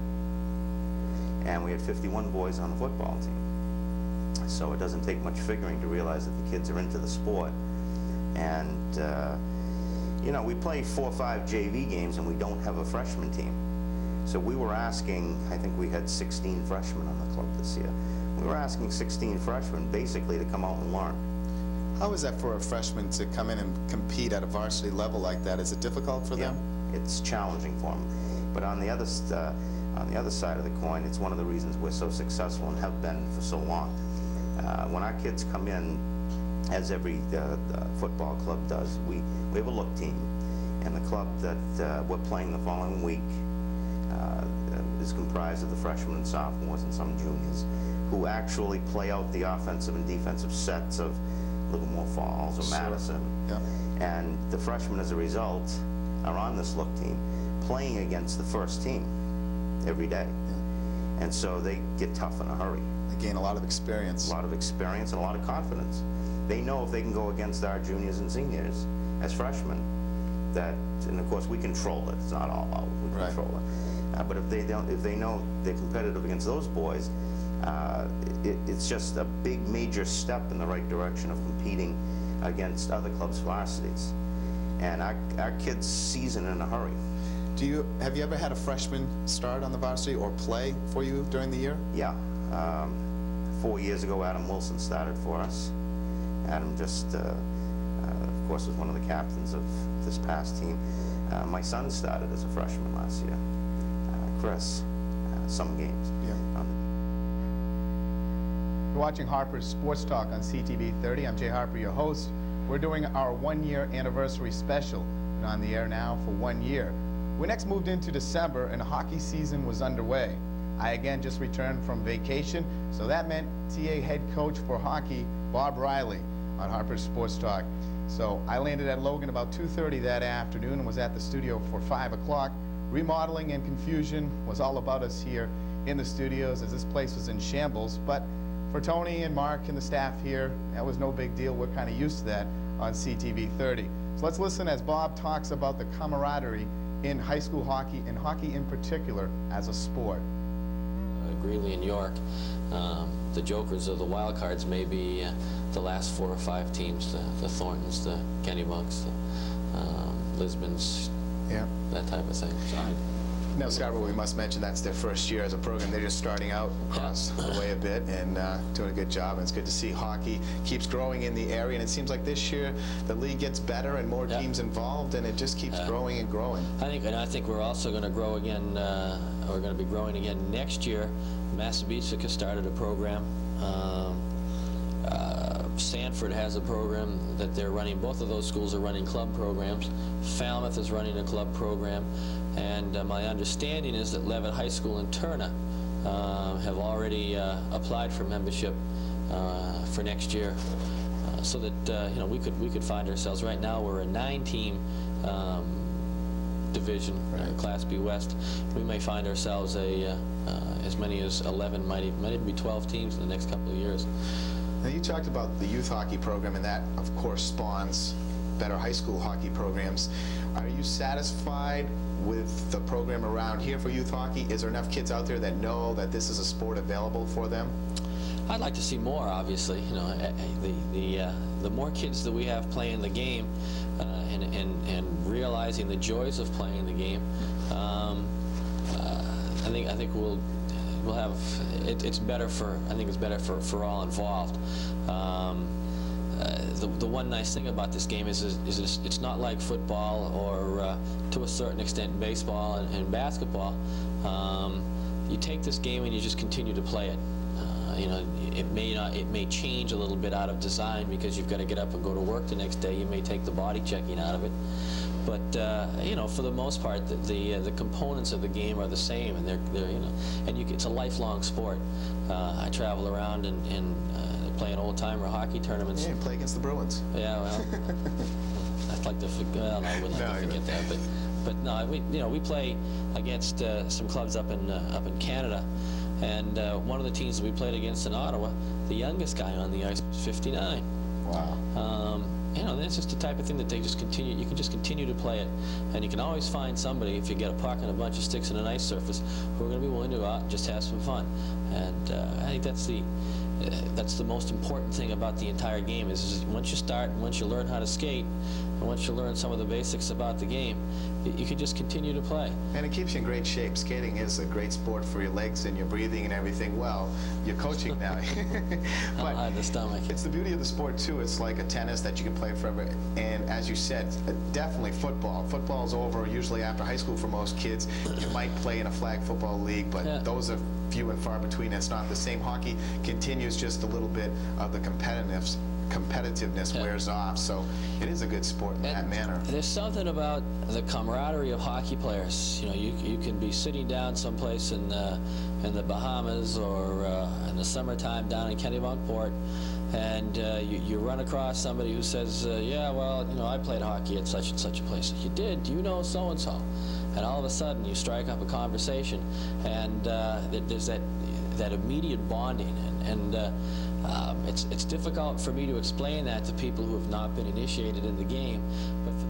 And we had 51 boys on the football team. So it doesn't take much figuring to realize that the kids are into the sport. And, you know, we play 4 or 5 JV games, and we don't have a freshman team. So we were asking, I think we had 16 freshmen on the club this year. We were asking 16 freshmen basically to come out and learn. How is that for a freshman to come in and compete at a varsity level like that? Is it difficult for them? It's challenging for them. But on the other side of the coin, it's one of the reasons we're so successful and have been for so long. When our kids come in, as every football club does, we have a look team. And the club that we're playing the following week is comprised of the freshmen and sophomores and some juniors who actually play out the offensive and defensive sets of Livermore Falls or Madison. And the freshmen, as a result, are on this look team playing against the first team every day. And so they get tough in a hurry. They gain a lot of experience. A lot of experience and a lot of confidence. They know if they can go against our juniors and seniors as freshmen, that, and of course we control it. It's not all out. We control it. But if they know they're competitive against those boys, it's just a big major step in the right direction of competing against other clubs' varsities. And our kids season in a hurry. Have you ever had a freshman start on the varsity or play for you during the year? Yeah. 4 years ago, Adam Wilson started for us. Adam just, of course, was one of the captains of this past team. My son started as a freshman last year. Chris, some games. You're watching Harper's Sports Talk on CTV 30. I'm Jay Harper, your host. We're doing our 1-year anniversary special. Been on the air now for 1 year. We next moved into December and hockey season was underway. I again just returned from vacation, so that meant TA head coach for hockey, Bob Riley, on Harper's Sports Talk. So I landed at Logan about 2:30 that afternoon and was at the studio for 5 o'clock. Remodeling and confusion was all about us here in the studios as this place was in shambles, but for Tony and Mark and the staff here, that was no big deal. We're kind of used to that on CTV 30. So let's listen as Bob talks about the camaraderie in high school hockey, and hockey in particular, as a sport. Greeley and York, the jokers or the wild cards may be the last 4 or 5 teams, the Thorntons, the Kennebucks, the Lisbons, that type of thing. So Now, Scarborough, we must mention that's their first year as a program. They're just starting out across the way a bit and doing a good job. And it's good to see hockey keeps growing in the area. And it seems like this year the league gets better and more teams involved, and it just keeps growing and growing. I think we're also going to grow again. We're going to be growing again next year. Massapequa has started a program. Sanford has a program that they're running. Both of those schools are running club programs. Falmouth is running a club program. And my understanding is that Leavitt High School and Turner have already applied for membership for next year, so that you know, we could find ourselves. Right now we're a 9-team division, Class B West. We may find ourselves as many as 11, might even be 12 teams in the next couple of years. Now, you talked about the youth hockey program, and that, of course, spawns better high school hockey programs. Are you satisfied with the program around here for youth hockey? Is there enough kids out there that know that this is a sport available for them? I'd like to see more, obviously. You know, the more kids that we have playing the game and realizing the joys of playing the game, I think we'll have it's better for all involved. The one nice thing about this game is it's not like football or to a certain extent baseball and basketball. You take this game and you just continue to play it. You know, it may change a little bit out of design because you've got to get up and go to work the next day. You may take the body checking out of it, But you know, for the most part, the components of the game are the same, and they're you know, and it's a lifelong sport. I travel around and playing old-timer hockey tournaments. Yeah, you play against the Bruins. Yeah, well, I'd like to forget. Well, no, I wouldn't like to forget that, but no, we play against some clubs up in Canada, and one of the teams that we played against in Ottawa, the youngest guy on the ice was 59. Wow. You know, that's just the type of thing that they just continue. You can just continue to play it, and you can always find somebody, if you get a puck and a bunch of sticks and an ice surface, who are going to be willing to go out and just have some fun. And I think that's the most important thing about the entire game is once you start, and once you learn how to skate, and once you learn some of the basics about the game, you can just continue to play. And it keeps you in great shape. Skating is a great sport for your legs and your breathing and everything. Well, you're coaching now. I'll hide the stomach. It's the beauty of the sport, too. It's like a tennis that you can play forever. And as you said, definitely football. Football's over usually after high school for most kids. You might play in a flag football league, but those are few and far between. It's not the same. Hockey continues, just a little bit of the competitiveness wears off, so it is a good sport in that manner. There's something about the camaraderie of hockey players. You know, you can be sitting down someplace in the Bahamas or in the summertime down in Kennebunkport, and you run across somebody who says, yeah, well, you know, I played hockey at such and such a place. You did? Do you know so-and-so? And all of a sudden, you strike up a conversation, and there's that immediate bonding, and it's difficult for me to explain that to people who have not been initiated in the game. But for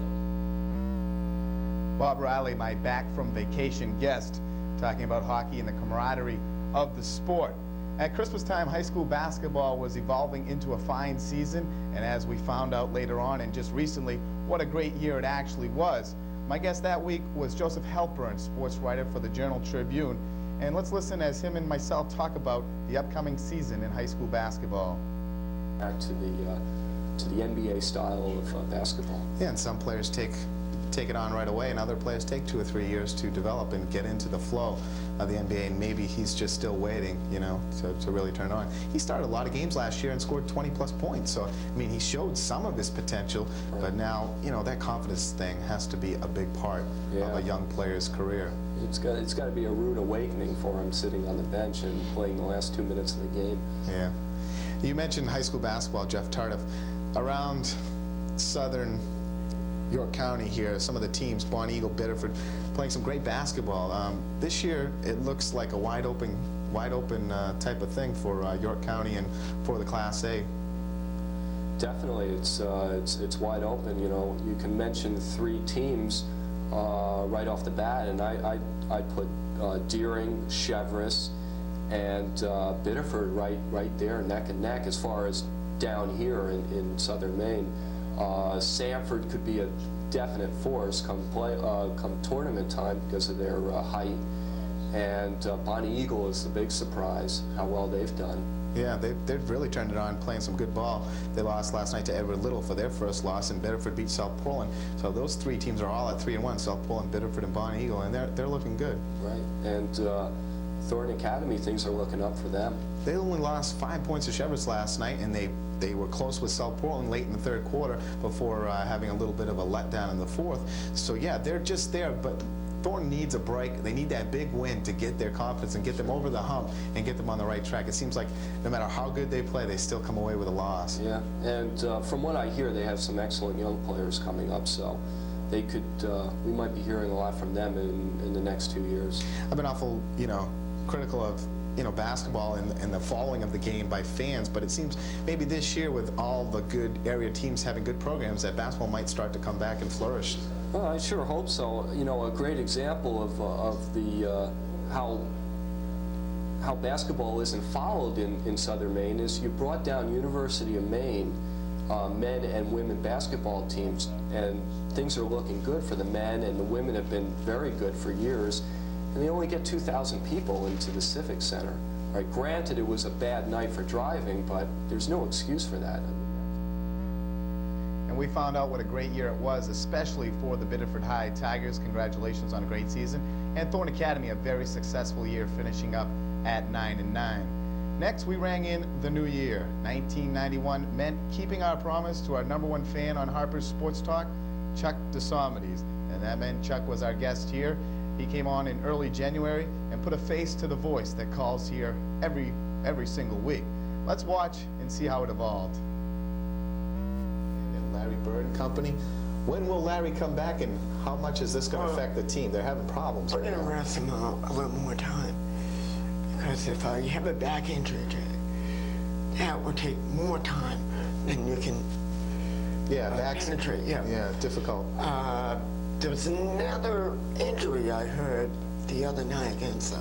Bob Riley, my back from vacation guest, talking about hockey and the camaraderie of the sport. At Christmas time, high school basketball was evolving into a fine season, and as we found out later on and just recently, what a great year it actually was. My guest that week was Joseph Harper, a sports writer for the Journal-Tribune. And let's listen as him and myself talk about the upcoming season in high school basketball. Back to the NBA style of basketball. Yeah, and some players take it on right away, and other players take 2 or 3 years to develop and get into the flow of the NBA, and maybe he's just still waiting, you know, to really turn it on. He started a lot of games last year and scored 20-plus points, so, I mean, he showed some of his potential, but now, you know, that confidence thing has to be a big part of a young player's career. It's got to be a rude awakening for him sitting on the bench and playing the last 2 minutes of the game. Yeah. You mentioned high school basketball, Jeff Tardif. Around southern York County here, some of the teams, Bonnie Eagle, Biddeford, playing some great basketball. This year, it looks like a wide open type of thing for York County and for the Class A. Definitely, it's wide open. You know, you can mention 3 teams right off the bat, and I'd put Deering, Chevrolet, and Biddeford right there, neck and neck, as far as down here in southern Maine. Sanford could be a definite force come tournament time because of their height, and Bonnie Eagle is the big surprise, how well they've done. Yeah, they've really turned it on, playing some good ball. They lost last night to Edward Little for their first loss, and Biddeford beat South Portland. So those 3 teams are all at 3-1, South Portland, Biddeford, and Bonnie Eagle, and they're looking good. Right, and Thornton Academy, things are looking up for them. They only lost 5 points to Chevrolet last night, and they were close with South Portland late in the 3rd quarter before having a little bit of a letdown in the 4th. So yeah, they're just there, but Thornton needs a break. They need that big win to get their confidence and get them over the hump and get them on the right track. It seems like no matter how good they play, they still come away with a loss. Yeah, and from what I hear, they have some excellent young players coming up, so they could, we might be hearing a lot from them in the next 2 years. I've been awful, you know, critical of basketball and the following of the game by fans, but it seems maybe this year with all the good area teams having good programs that basketball might start to come back and flourish. Well, I sure hope so. You know, a great example of the how basketball isn't followed in southern Maine is you brought down University of Maine men and women basketball teams, and things are looking good for the men, and the women have been very good for years. And they only get 2,000 people into the Civic Center. All right, granted, it was a bad night for driving, but there's no excuse for that. And we found out what a great year it was, especially for the Biddeford High Tigers. Congratulations on a great season. And Thornton Academy, a very successful year, finishing up at 9-9. Next, we rang in the new year. 1991 meant keeping our promise to our #1 fan on Harper's Sports Talk, Chuck DeSaumides. And that man, Chuck, was our guest here. He came on in early January and put a face to the voice that calls here every single week. Let's watch and see how it evolved. And Larry Bird and company. When will Larry come back, and how much is this going to affect the team? They're having problems We're right going to now. rest him out a little more time. Because if you have a back injury, that will take more time than you can penetrate. Yeah, difficult. There was another injury I heard the other night against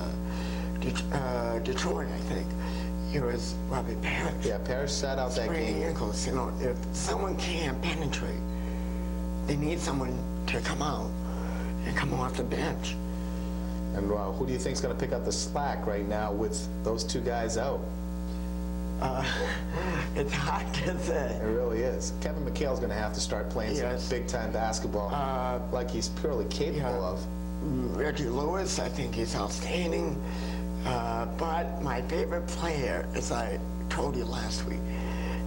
Detroit, I think. It was Robbie Parrish. Yeah, Parrish sat out that Spraining game. ankles. You know, if someone can't penetrate, they need someone to come out and come off the bench. And who do you think is going to pick up the slack right now with those two guys out? It's hard to say. It really is. Kevin McHale's going to have to start playing some big-time basketball like he's purely capable of. Reggie Lewis, I think he's outstanding. But my favorite player, as I told you last week,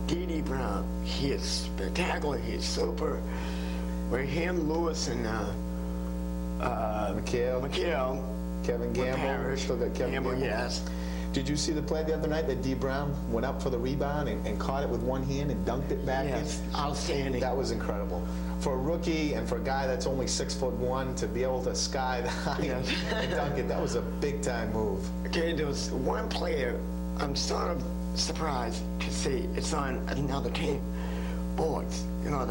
D.D. Brown. He is spectacular. He's super. With him, Lewis, and McHale, Kevin Gamble. Parrish. Still got Kevin Gamble. Yes. Did you see the play the other night that D. Brown went up for the rebound and caught it with one hand and dunked it back Yes, in? outstanding. That was incredible. For a rookie and for a guy that's only 6'1" to be able to sky the high and dunk it, that was a big-time move. Okay, there was one player I'm sort of surprised to see. It's on another team. Boards. You know,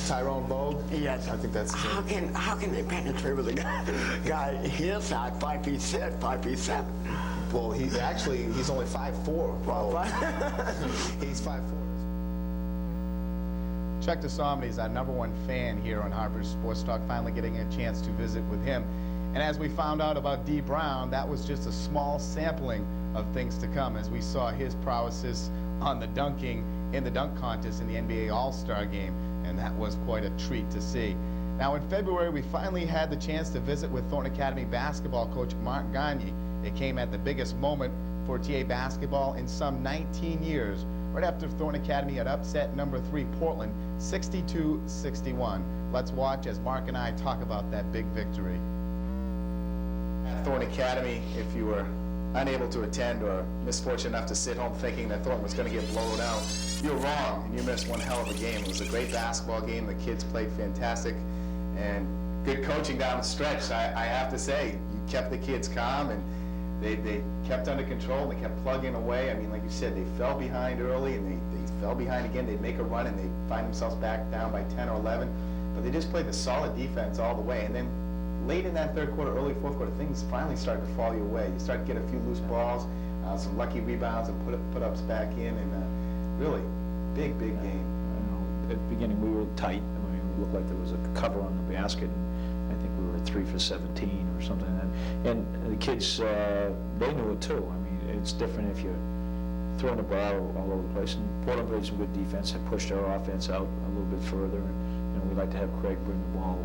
Tyrone Bogue? Yes. I think that's his name. How can they penetrate with a guy his size, 5'6", 5'7"? Well, he's only 5'4". He's 5'4". Chuck DeSaumides is our #1 fan here on Harper's Sports Talk, finally getting a chance to visit with him. And as we found out about D. Brown, that was just a small sampling of things to come, as we saw his prowesses on the dunking in the dunk contest in the NBA All-Star Game, and that was quite a treat to see. Now in February, we finally had the chance to visit with Thornton Academy basketball coach Mark Gagne. It came at the biggest moment for TA basketball in some 19 years, right after Thornton Academy had upset #3 Portland 62-61. Let's watch as Mark and I talk about that big victory. At Thornton Academy, if you were unable to attend or misfortunate enough to sit home thinking that Thornton was going to get blown out, you're wrong, and you missed one hell of a game. It was a great basketball game. The kids played fantastic, and good coaching down the stretch. I have to say, you kept the kids calm, and they kept under control, and they kept plugging away. I mean, like you said, they fell behind early, and they fell behind again. They'd make a run, and they'd find themselves back down by 10 or 11, but they just played the solid defense all the way. And then late in that third quarter, early fourth quarter, things finally started to fall your way. You start to get a few loose balls, some lucky rebounds, and put-ups back in, and really big game. You know, at the beginning we were tight. I mean, it looked like there was a cover on the basket, and I think we were 3 for 17 or something. And the kids, they knew it too. I mean, it's different if you're throwing the ball all over the place. And Portland played some good defense and pushed our offense out a little bit further. And you know, we like to have Craig bring the ball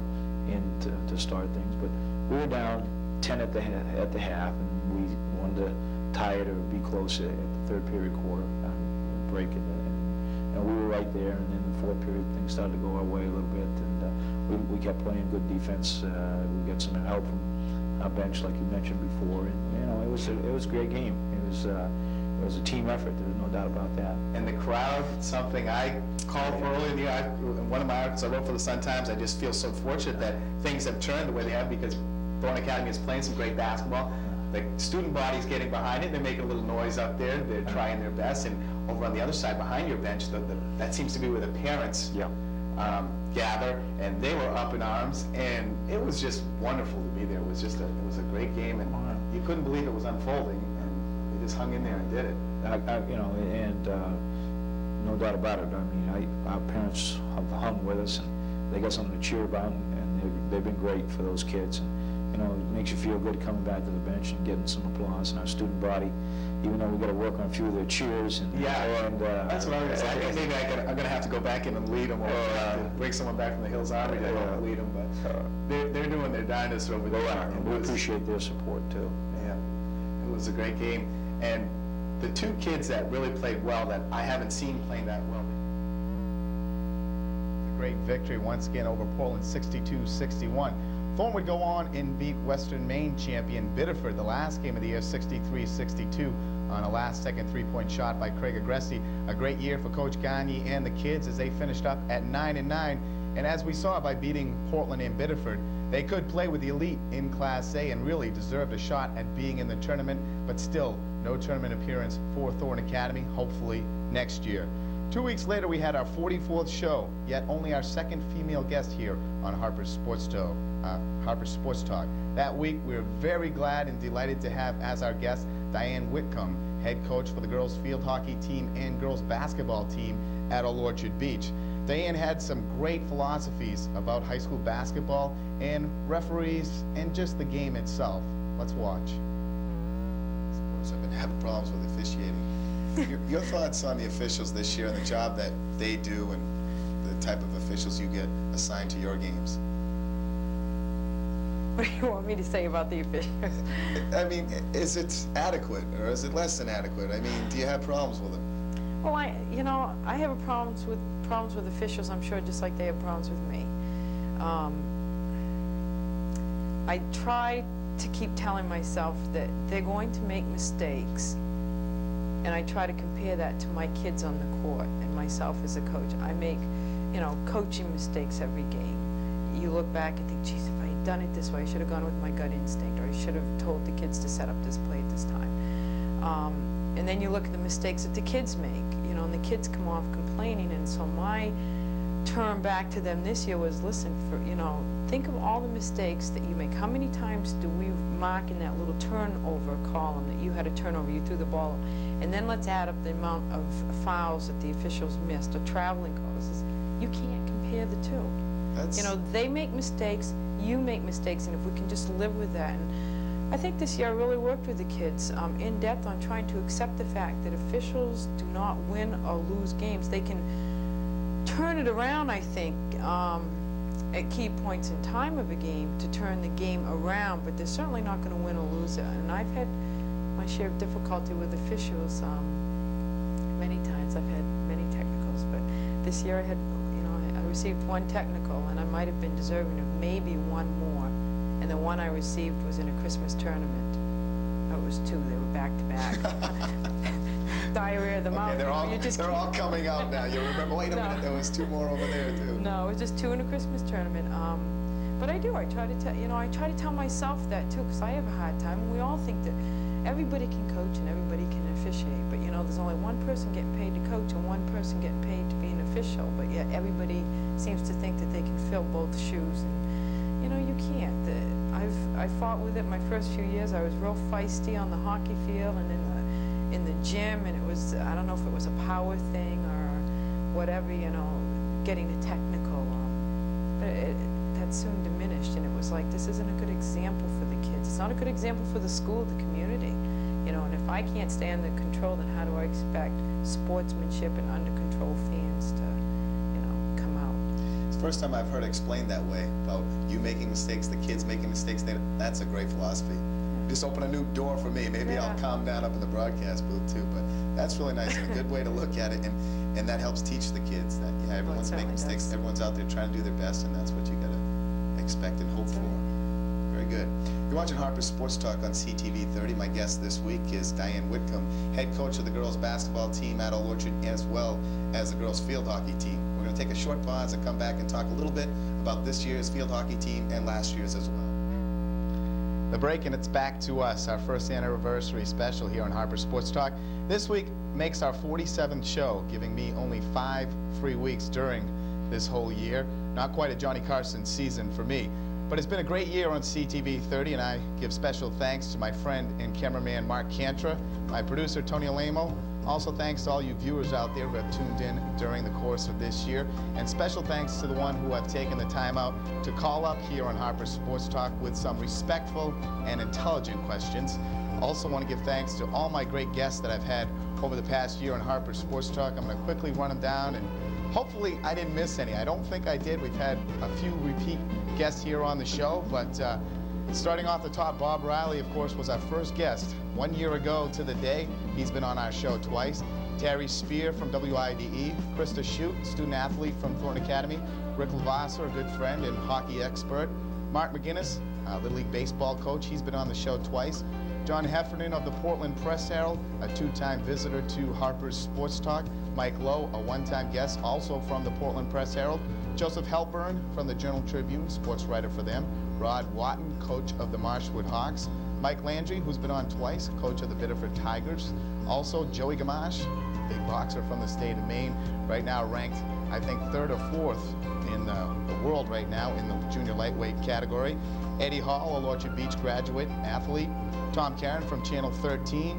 in to start things. But we were down 10 at the half, and we wanted to tie it or be close at the third period quarter, break it. And we were right there, and then the fourth period things started to go our way a little bit, and we kept playing good defense. We got some help from our bench, like you mentioned before, and you know, it was a great game. It was a team effort. There's no doubt about that. And the crowd, something I called for early in the year. In one of my articles I wrote for the Sun-Times, I just feel so fortunate that things have turned the way they have, because Thornton Academy is playing some great basketball. The student body's getting behind it. They're making a little noise up there. They're trying their best. And over on the other side, behind your bench, that seems to be where the parents gather. And they were up in arms. And it was just wonderful to be there. It was a great game, and you couldn't believe it was unfolding. And they just hung in there and did it. You know, and no doubt about it. I mean, our parents have hung with us, and they got something to cheer about, and they've been great for those kids. And, you know, it makes you feel good coming back to the bench and getting some applause. And our student body, even though we got to work on a few of their cheers. And that's what I was going to say. I think maybe I'm going to have to go back in and lead them, or bring someone back from the Hills Army to help lead them. But they're doing their darndest over there. And we appreciate their support too. Yeah, it was a great game. And the two kids that really played well, that I haven't seen playing that well, the great victory once again over Portland 62-61. Thorne would go on and beat Western Maine champion Biddeford the last game of the year 63-62 on a last-second three-point shot by Craig Agresti. A great year for Coach Gagne and the kids as they finished up at 9-9. And as we saw by beating Portland and Biddeford, they could play with the elite in Class A and really deserved a shot at being in the tournament, but still no tournament appearance for Thorne Academy, hopefully next year. 2 weeks later, we had our 44th show, yet only our second female guest here on Harper's Sports Talk. That week, we were very glad and delighted to have as our guest Diane Whitcomb, head coach for the girls field hockey team and girls basketball team at Old Orchard Beach. Diane had some great philosophies about high school basketball and referees and just the game itself. Let's watch. Sports have been having problems with officiating. Your thoughts on the officials this year and the job that they do and the type of officials you get assigned to your games? What do you want me to say about the officials? I mean, is it adequate or is it less than adequate? I mean, do you have problems with them? Well, I have problems with officials, I'm sure, just like they have problems with me. I try to keep telling myself that they're going to make mistakes, and I try to compare that to my kids on the court and myself as a coach. I make, coaching mistakes every game. You look back and think, geez, if I had done it this way, I should have gone with my gut instinct, or I should have told the kids to set up this play at this time. And then you look at the mistakes that the kids make, and the kids come off complaining, and so my turn back to them this year was, listen, think of all the mistakes that you make. How many times do we mark in that little turnover column that you had a turnover, you threw the ball, and then let's add up the amount of fouls that the officials missed, or traveling calls. You can't compare the two. They make mistakes, you make mistakes, and if we can just live with that. And I think this year I really worked with the kids in depth on trying to accept the fact that officials do not win or lose games. They can turn it around, I think, at key points in time of a game to turn the game around, but they're certainly not going to win or lose it. And I've had my share of difficulty with officials many times. I've had many technicals, but this year I had, I received one technical, and I might have been deserving of maybe one more. And the one I received was in a Christmas tournament. Oh, it was two. They were back to back. Diarrhea of the mouth. They're all coming out now. You remember? Wait a minute. There was two more over there too. No, it was just two in a Christmas tournament. But I do. I try to tell. I try to tell myself that too, because I have a hard time. We all think that everybody can coach and everybody can officiate, but there's only one person getting paid to coach and one person getting paid to be an official. But yet everybody seems to think that they can fill both shoes. And, you can't. I fought with it my first few years. I was real feisty on the hockey field and in the gym, and it was, I don't know if it was a power thing or whatever, getting a technical. But that soon diminished, and it was like, this isn't a good example for the kids. It's not a good example for the school, the community. And if I can't stay under control, then how do I expect sportsmanship and under control fans to, come out? It's the first time I've heard it explained that way, about you making mistakes, the kids making mistakes. That's a great philosophy. Just open a new door for me. Maybe I'll calm down up in the broadcast booth too, but that's really nice and a good way to look at it, and that helps teach the kids that everyone's making mistakes, everyone's out there trying to do their best, and that's what you gotta expect and hope for. Very good. You're watching Harper's Sports Talk on CTV 30. My guest this week is Diane Whitcomb, head coach of the girls basketball team at Old Orchard, as well as the girls field hockey team. We're going to take a short pause and come back and talk a little bit about this year's field hockey team and last year's as well. The break, and it's back to us, our first anniversary special here on Harper Sports Talk. This week makes our 47th show, giving me only 5 free weeks during this whole year. Not quite a Johnny Carson season for me, but it's been a great year on CTV 30, and I give special thanks to my friend and cameraman Mark Cantra, my producer Tony Alamo. Also thanks to all you viewers out there who have tuned in during the course of this year, and special thanks to the one who have taken the time out to call up here on Harper Sports Talk with some respectful and intelligent questions. Also want to give thanks to all my great guests that I've had over the past year on Harper Sports Talk. I'm going to quickly run them down, and hopefully I didn't miss any. I don't think I did. We've had a few repeat guests here on the show, but Starting off the top, Bob Riley, of course, was our first guest 1 year ago to the day. He's been on our show twice. Terry Spear from WIDE, Krista Shute, student athlete from Thornton Academy, Rick Lavasser, a good friend and hockey expert, Mark McGinnis, Little League baseball coach. He's been on the show twice. John Heffernan of the Portland Press Herald, a two-time visitor to Harper's Sports Talk. Mike Lowe, a one-time guest, also from the Portland Press Herald. Joseph Halpern from the Journal Tribune, sports writer for them. Rod Watton, coach of the Marshwood Hawks. Mike Landry, who's been on twice, coach of the Biddeford Tigers. Also, Joey Gamache, big boxer from the state of Maine, right now ranked, I think, 3rd or 4th in the world right now in the junior lightweight category. Eddie Hall, a Orchard Beach graduate, athlete. Tom Caron from Channel 13.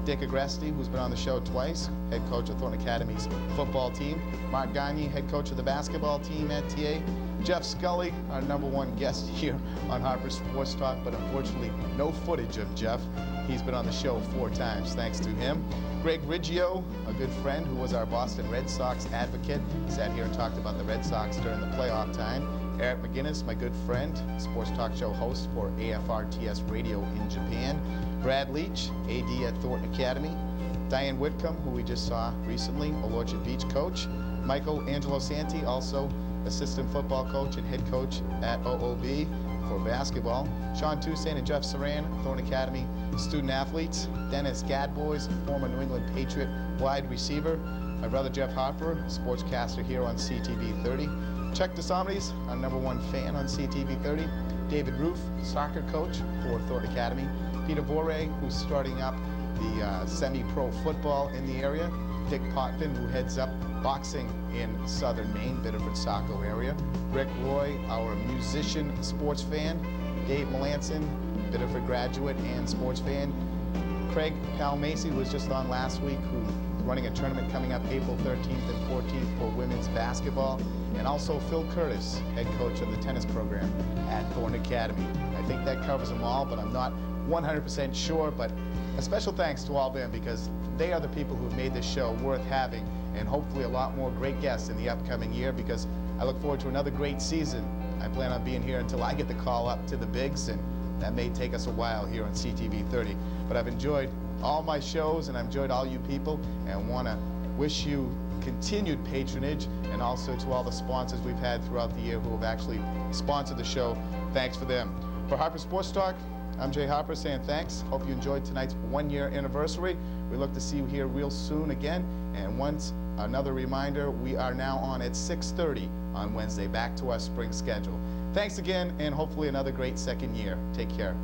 Dick Agresti, who's been on the show twice, head coach of Thornton Academy's football team. Mark Gagne, head coach of the basketball team at TA. Jeff Scully, our #1 guest here on Harper's Sports Talk, but unfortunately no footage of Jeff. He's been on the show 4 times, thanks to him. Greg Riggio, a good friend who was our Boston Red Sox advocate, sat here and talked about the Red Sox during the playoff time. Eric McGinnis, my good friend, sports talk show host for AFRTS Radio in Japan. Brad Leach, AD at Thornton Academy. Diane Whitcomb, who we just saw recently, a Orchard Beach coach. Michael Angelo Santi, also assistant football coach and head coach at OOB for basketball. Sean Toussaint and Jeff Saran, Thornton Academy student athletes. Dennis Gadboys, former New England Patriot wide receiver. My brother Jeff Harper, sportscaster here on CTV 30. Chuck DeSomnies, our #1 fan on CTV 30. David Roof, soccer coach for Thornton Academy. Peter Borre, who's starting up the semi-pro football in the area. Dick Potvin, who heads up boxing in southern Maine, Biddeford, Saco area. Rick Roy, our musician sports fan. Dave Melanson, Biddeford graduate and sports fan. Craig Palmacy, who was just on last week, who's running a tournament coming up April 13th and 14th for women's basketball. And also Phil Curtis, head coach of the tennis program at Thornton Academy. I think that covers them all, but I'm not 100% sure. But a special thanks to all of them, because they are the people who've made this show worth having, and hopefully a lot more great guests in the upcoming year, because I look forward to another great season. I plan on being here until I get the call up to the bigs, and that may take us a while here on CTV 30. But I've enjoyed all my shows, and I've enjoyed all you people, and want to wish you continued patronage, and also to all the sponsors we've had throughout the year who have actually sponsored the show. Thanks for them. For Harper Sports Talk, I'm Jay Harper saying thanks. Hope you enjoyed tonight's 1-year anniversary. We look to see you here real soon again. And once another reminder, we are now on at 6:30 on Wednesday, back to our spring schedule. Thanks again, and hopefully another great second year. Take care.